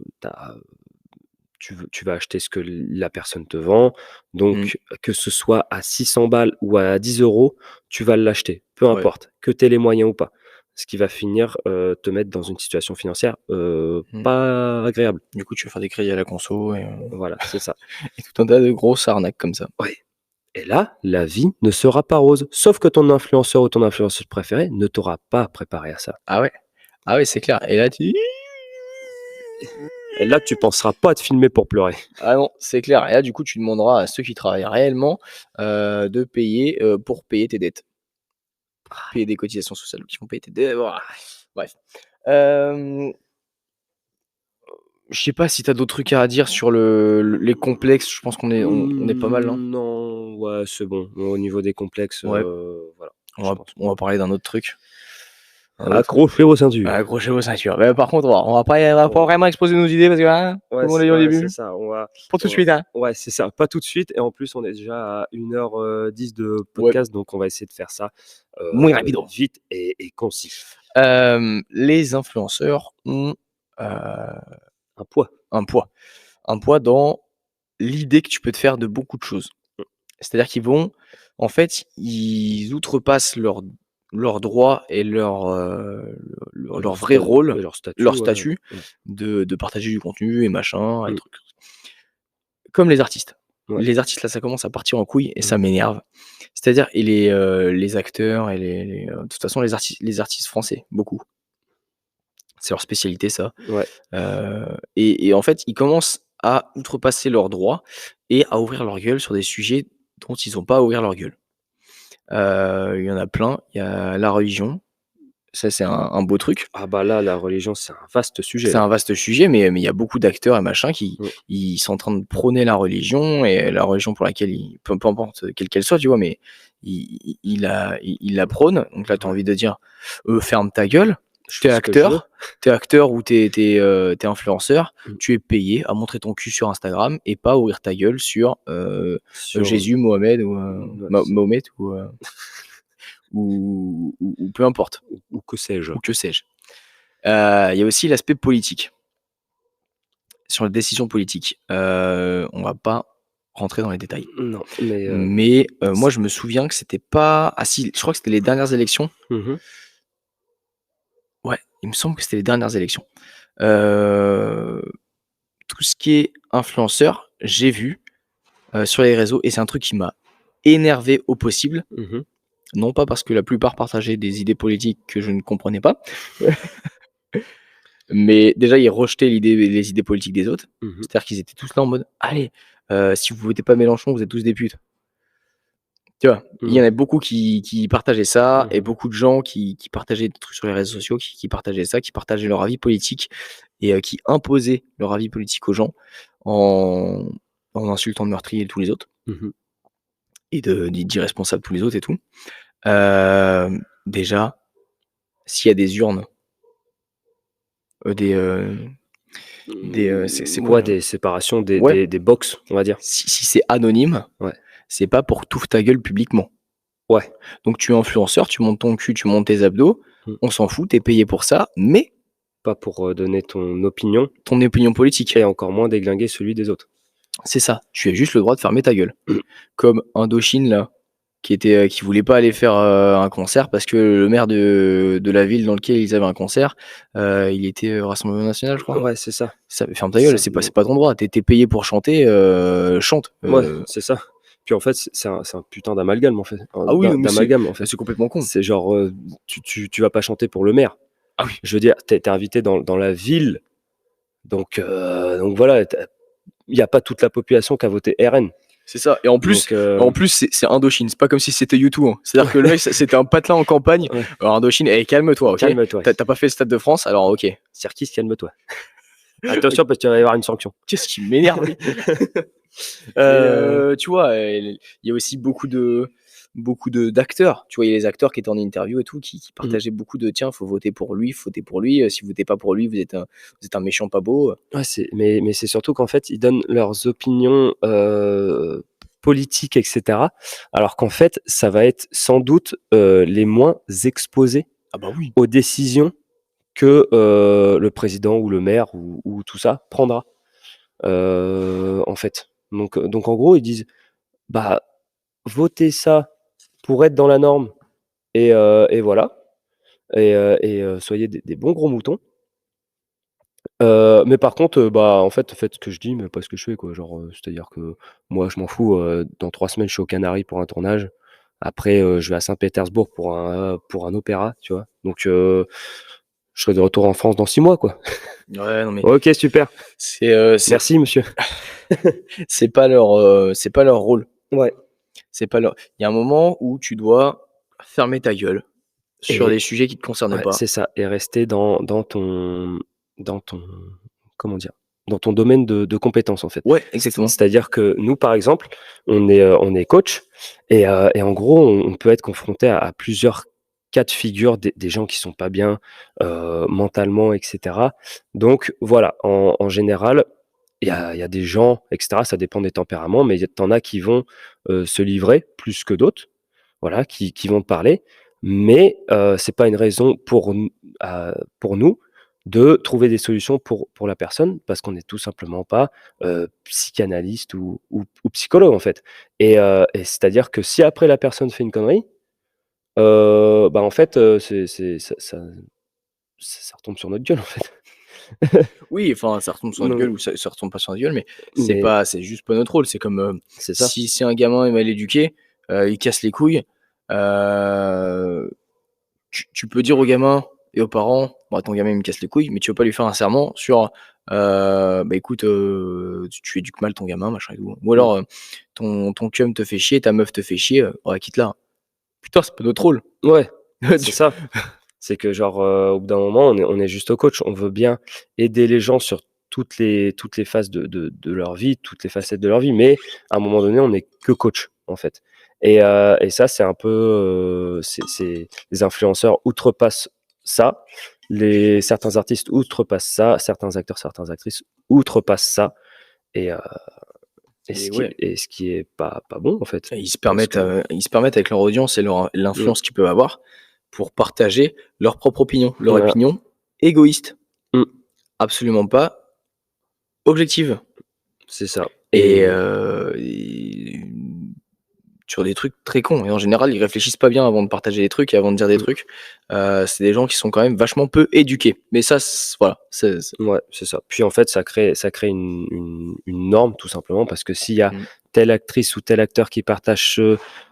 tu vas acheter ce que la personne te vend, donc que ce soit à 600 balles ou à 10 €, tu vas l'acheter, peu Ouais. importe, que tu aies les moyens ou pas. Ce qui va finir, te mettre dans une situation financière, pas agréable. Du coup, tu vas faire des crédits à la conso et Voilà, c'est ça. et tout un tas de grosses arnaques comme ça. Ouais et là, la vie ne sera pas rose, sauf que ton influenceur ou ton influenceuse préférée ne t'aura pas préparé à ça. Ah ouais? Ah ouais, c'est clair et là tu Et là, tu penseras pas à te filmer pour pleurer. ah non, c'est clair et là, du coup, tu demanderas à ceux qui travaillent réellement, de payer, pour payer tes dettes. Payer des cotisations sociales qui vont payer tes dettes, voilà. Bref. Je sais pas si tu as d'autres trucs à dire sur les complexes, je pense qu'on est pas mal, non? Non, ouais, c'est bon. Au niveau des complexes, Ouais. voilà, On je va pense. on va parler d'un autre truc. Accrochez vos ceintures. Accrochez vos ceintures. Mais par contre, on va pas vraiment exposer nos idées parce que, hein, Ouais, comme on l'a dit au c'est début, ça. pas tout de On suite, hein. ouais, c'est ça. Pas tout de suite et en plus, on est déjà à 1h10 de Ouais. podcast, donc on va essayer de faire ça, Muy rapido. vite et concis. Les influenceurs ont, Un poids. un poids. un poids dans l'idée que tu peux te faire de beaucoup de choses. C'est-à-dire qu'ils vont en fait, ils outrepassent leurs droits et leur vrai rôle, Leur statut, leur ouais, statut mmh, de partager du contenu et machin et mmh, trucs. Comme les artistes. ouais, Les artistes, là, ça commence à partir en couille et mmh, ça m'énerve. C'est-à-dire et les acteurs et de toute façon les artistes français, beaucoup. C'est leur spécialité ça. ouais, Et en fait, ils commencent à outrepasser leurs droits et à ouvrir leur gueule sur des sujets dont ils ont pas à ouvrir leur gueule. Il y en a plein. Il y a la religion, ça c'est un beau truc. ah bah là, la religion, c'est un vaste sujet, C'est là. un vaste sujet, mais il y a beaucoup d'acteurs et machin qui Mmh, ils sont en train de prôner la religion et la religion pour laquelle ils peu importe quelle qu'elle soit, tu vois? Mais ils la prônent. Donc là, tu as ouais, envie de dire: «Ferme ta gueule, je tu fais ce que je veux. tu acteur ou tu influenceur, Mmh, tu es payé à montrer ton cul sur Instagram et pas ouvrir ta gueule sur, sur, Jésus, Mohamed ou, ouais, c'est Mahomet ou peu importe, ou que sais-je. ou que sais-je». Il y a aussi l'aspect politique. Sur les décisions politiques, on va pas rentrer dans les détails. Non, mais Mais, moi c je me souviens que c'était pas ah si, je crois que c'était les dernières élections. mmh mh, Ouais, il me semble que c'était les dernières élections. Heu, Tout ce qui est influenceur, j'ai vu, sur les réseaux et c'est un truc qui m'a énervé au possible. mmh mh, Non pas parce que la plupart partageaient des idées politiques que je ne comprenais pas, mais déjà ils rejetaient les idées politiques des autres. mmh mh, C'est-à-dire qu'ils étaient tous là en mode: «Allez, si vous votez pas Mélenchon, vous êtes tous des putes». Tu vois? Il y en mmh, a beaucoup qui partageaient ça mmh et mh, beaucoup de gens qui partageaient des trucs sur les réseaux sociaux, qui partageaient ça, qui partageaient leur avis politique et qui imposaient leur avis politique aux gens en insultant de meurtriers tous les autres mmh mh. et d'irresponsables tous les autres et tout. Déjà, s'il y a des urnes, des, c'est quoi Ouais, le des séparations, des ouais, des box, on va dire. si c'est anonyme, Ouais, c'est pas pour «touffe ta gueule» publiquement. ouais, Donc tu es influenceur, tu montes ton cul, tu montes tes abdos, mmh, on s'en fout, tu es payé pour ça, mais pas pour, donner ton opinion ton opinion politique. et encore moins déglinguer celui des autres. C'est ça, tu as juste le droit de fermer ta gueule. Mmh. Comme Indochine là, qui voulait pas aller faire, un concert parce que le maire de la ville dans lequel ils avaient un concert, il était, Rassemblement national je crois. Ouais, c'est ça. Ça ferme ta gueule, Ça, c'est non. pas ton droit, tu es payé pour chanter, chante, Ouais, c'est ça. Puis en fait, c'est un putain d'amalgame, en fait, ah oui, non mais d'amalgame, en fait. c'est complètement con. C'est genre, tu vas pas chanter pour le maire. Ah oui, Je veux dire, tu es invité dans la ville, donc voilà, il y a pas toute la population qui a voté RN. c'est ça et Donc en plus c'est Indochine, c'est pas comme si c'était U2, hein. C'est-à-dire que le mec c'était un patelin en campagne. ouais, Alors Indochine, eh calme-toi, OK? calme-toi. Tu as pas fait le Stade de France, alors OK. Sirkis, calme-toi. Attention parce qu'il va y avoir une sanction. Qu'est-ce qui m'énerve lui? Et Heu, tu vois, il y a aussi beaucoup de d'acteurs. Tu vois, il y a les acteurs qui étaient en interview et tout, qui mmh, partageaient beaucoup de: «Tiens, faut voter pour lui, faut voter pour lui, si vous votez pas pour lui, vous êtes un méchant pas beau». ouais, mais c'est surtout qu'en fait, ils donnent leurs opinions, politiques et cetera, alors qu'en fait, ça va être sans doute, les moins exposés Ah bah oui, aux décisions que, le président ou le maire ou tout ça prendra, en fait. Donc en gros, ils disent: «Bah, votez ça pour être dans la norme et voilà et soyez des bons gros moutons. Mais par contre, bah, en fait, faites ce que je dis, mais pas ce que je fais, quoi. Genre, c'est-à-dire que moi, je m'en fous, dans 3 semaines, je suis aux Canaries pour un tournage. Après, je vais à Saint-Pétersbourg pour un opéra, tu vois? Donc, je serai de retour en France dans 6 mois, quoi. ouais, non mais OK, super. c'est Merci, monsieur. c'est pas leur rôle. Ouais C'est pas leur Il y a un moment où tu dois fermer ta gueule sur et des sujets qui te concernent ouais, pas. c'est ça et rester dans ton comment dire? Dans ton domaine de compétences, en fait. Ouais, exactement. C'est-à-dire que nous, par exemple, on est coach et en gros, on peut être confronté à plusieurs cas de figure, des gens qui sont pas bien, mentalement et cetera. Donc voilà, en général, il y a des gens et cetera, ça dépend des tempéraments, mais tu en as qui vont, se livrer plus que d'autres, voilà, qui vont te parler, mais c'est pas une raison pour nous de trouver des solutions pour la personne parce qu'on n'est tout simplement pas, psychanalyste ou psychologue, en fait et c'est-à-dire que si après la personne fait une connerie, bah, en fait, c'est ça retombe sur notre gueule, en fait. Oui, enfin, ça retombe sur notre Non, gueule ou ça retombe pas sur notre gueule, mais mais c'est juste pas notre rôle. C'est comme, c'est ça. si un gamin est mal éduqué, il casse les couilles, heu, tu peux dire au gamin et aux parents: «Bah, ton gamin, il me casse les couilles», mais tu vas pas lui faire un serment sur, «Bah, écoute, tu éduques mal ton gamin, machin et tout». Ou Mmh. alors, «Ton cum te fait chier, ta meuf te fait chier, ouais, quitte-la». Putain, c'est pas notre rôle. Ouais, c'est Tu ça. C'est que genre, au bout d'un moment, on est juste coach. On veut bien aider les gens sur toutes les phases de leur vie, toutes les facettes de leur vie, mais à un moment donné, on n'est que coach, en fait et ça, c'est un peu, c'est les influenceurs outrepassent ça, certains artistes outrepassent ça, certains acteurs, certaines actrices outrepassent ça et heu et et ouais. ce qui est pas bon, en fait, Et parce que ils se permettent avec leur audience et mmh, l'influence qu'ils peuvent avoir pour partager leur propre opinion, leur voilà, opinion égoïste, mmh, absolument pas objective c'est ça et et sur des trucs très cons et en général, ils réfléchissent pas bien avant de partager des trucs et avant de dire des mmh. trucs. C'est des gens qui sont quand même vachement peu éduqués. Mais ça, voilà, c'est Ouais, c'est ça. Puis en fait, ça crée une norme tout simplement parce que s'il y a mmh, telle actrice ou tel acteur qui partage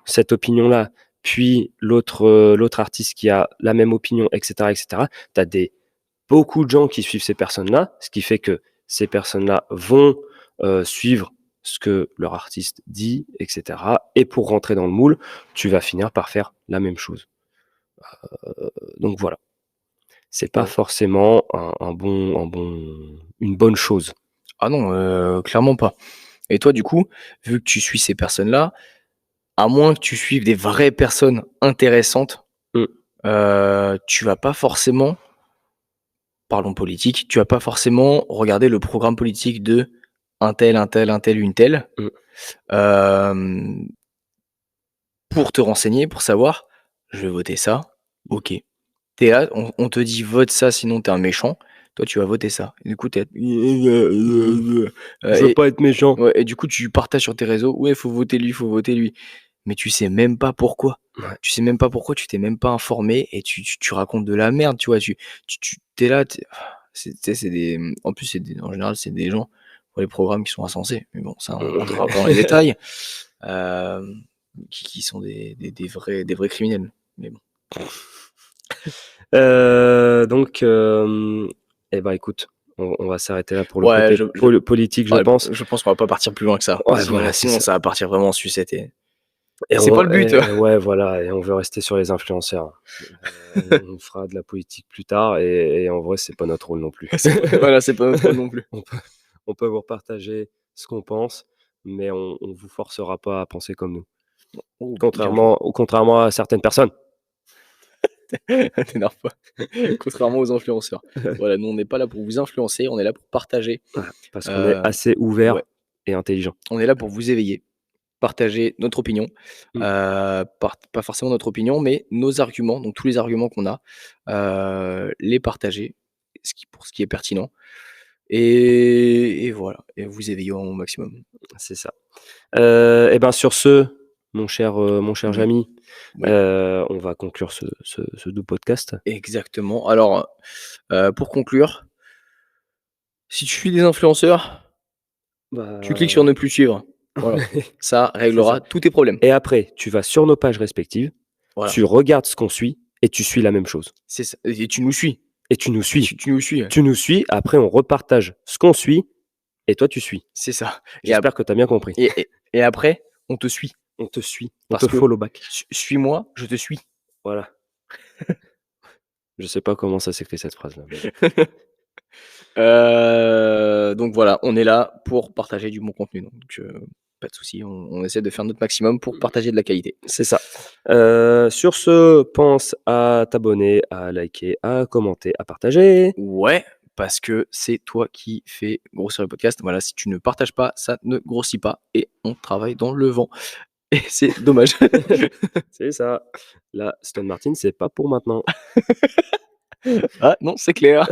cette opinion-là, puis l'autre artiste qui a la même opinion et cetera, tu as beaucoup de gens qui suivent ces personnes-là, ce qui fait que ces personnes-là vont, suivre ce que leur artiste dit et pour rentrer dans le moule, tu vas finir par faire la même chose. Donc voilà, c'est pas ouais. forcément une bonne chose. Ah non, clairement pas et toi, du coup, vu que tu suis ces personnes-là, à moins que tu suives des vraies personnes intéressantes, Mmh. tu vas pas forcément, parlons politique, tu vas pas forcément regarder le programme politique de un tel, une telle, Mmh. hem, pour te renseigner, pour savoir: «Je vais voter ça, Mmh. OK». Tu es là, on te dit: «Vote ça, sinon tu es un méchant». Toi, tu vas voter ça et du coup, tu es Mmh. Je veux et pas être méchant. ouais et du coup, tu partages sur tes réseaux: «Ouais, faut voter lui, faut voter lui». Mais tu sais même pas pourquoi. Ouais. Tu sais même pas pourquoi, tu t'es même pas informé et tu racontes de la merde, tu vois? Tu es là, c'est tu sais, c'est des, en plus, c'est des en général, c'est des gens pour les programmes qui sont insensés. Mais bon, ça, on rentrera pas dans les détails, hem, qui sont des vrais criminels. Mais bon. Donc et ben, écoute, on va s'arrêter là pour le Ouais, côté politique, je ouais, pense. je pense qu'on va pas partir plus loin que ça. Ouais, Sinon voilà, c'est sinon ça ça va partir vraiment en sucette et et c'est pas on le but. et ouais, voilà et on veut rester sur les influenceurs. On fera de la politique plus tard et en vrai, c'est pas notre rôle non plus. C'est pas voilà, c'est pas notre rôle non plus. On peut on peut vous repartager ce qu'on pense, mais on vous forcera pas à penser comme nous. Oh, bien vu. Contrairement à certaines personnes. T'énerve pas. Contrairement aux influenceurs. Voilà, nous, on n'est pas là pour vous influencer, on est là pour partager. Voilà, parce qu'on est Heu, assez ouvert ouais, et intelligent. on est là pour vous éveiller, partager notre opinion, Mmh, pas forcément notre opinion, mais nos arguments, donc tous les arguments qu'on a, les partager, pour ce qui est pertinent et voilà et vous éveiller au maximum. c'est ça. Et ben, sur ce, mon cher Oui, Jamy, oui, on va conclure ce doux podcast. exactement. Alors, pour conclure, si tu suis des influenceurs, tu cliques sur Bah, ne plus suivre. Voilà, ça c'est ça réglera tous tes problèmes. et après, tu vas sur nos pages respectives, Voilà, tu regardes ce qu'on suit et tu suis la même chose c'est ça et tu nous suis. et tu nous suis. Tu nous suis, Tu nous suis, après on repartage ce qu'on suit et toi tu suis. c'est ça J'espère que tu as bien compris. et après, on te suit On te suit, on parce te que follow back. suis-moi, je te suis. Voilà. Je sais pas comment ça s'écrit cette phrase-là, mais bon. Donc voilà, on est là pour partager du bon contenu, donc pas de souci, on essaie de faire notre maximum pour partager de la qualité. C'est ça. Sur ce, pense à t'abonner, à liker, à commenter, à partager. Ouais, parce que c'est toi qui fais grossir le podcast. Voilà, si tu ne partages pas, ça ne grossit pas et on travaille dans le vent et c'est dommage. C'est ça. La Stone Martin, c'est pas pour maintenant. Ah non, c'est clair.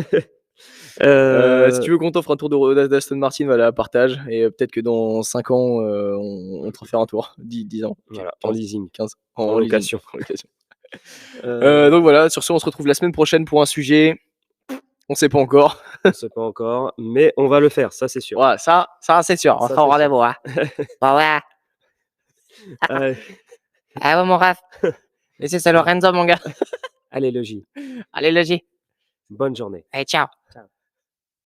Si tu veux qu'on t'offre un tour d'Aston Martin, voilà, partage et peut-être que dans 5 ans, on te refait un tour. 10 ans, Voilà, en 15, leasing, 15 en leasing, location. en location. Heu, Donc voilà, sur ce, on se retrouve la semaine prochaine pour un sujet, on sait pas encore. on sait pas encore, mais on va le faire, ça c'est sûr. Voilà, ça c'est sûr, on Ça sera au c'est sûr. rendez-vous, hein. Bah ouais. Allez, Ah ouais, mon ref. Laissez ça Lorenzo, mon gars. allez Logi, Allez, logis. bonne journée. Allez, ciao. Ciao.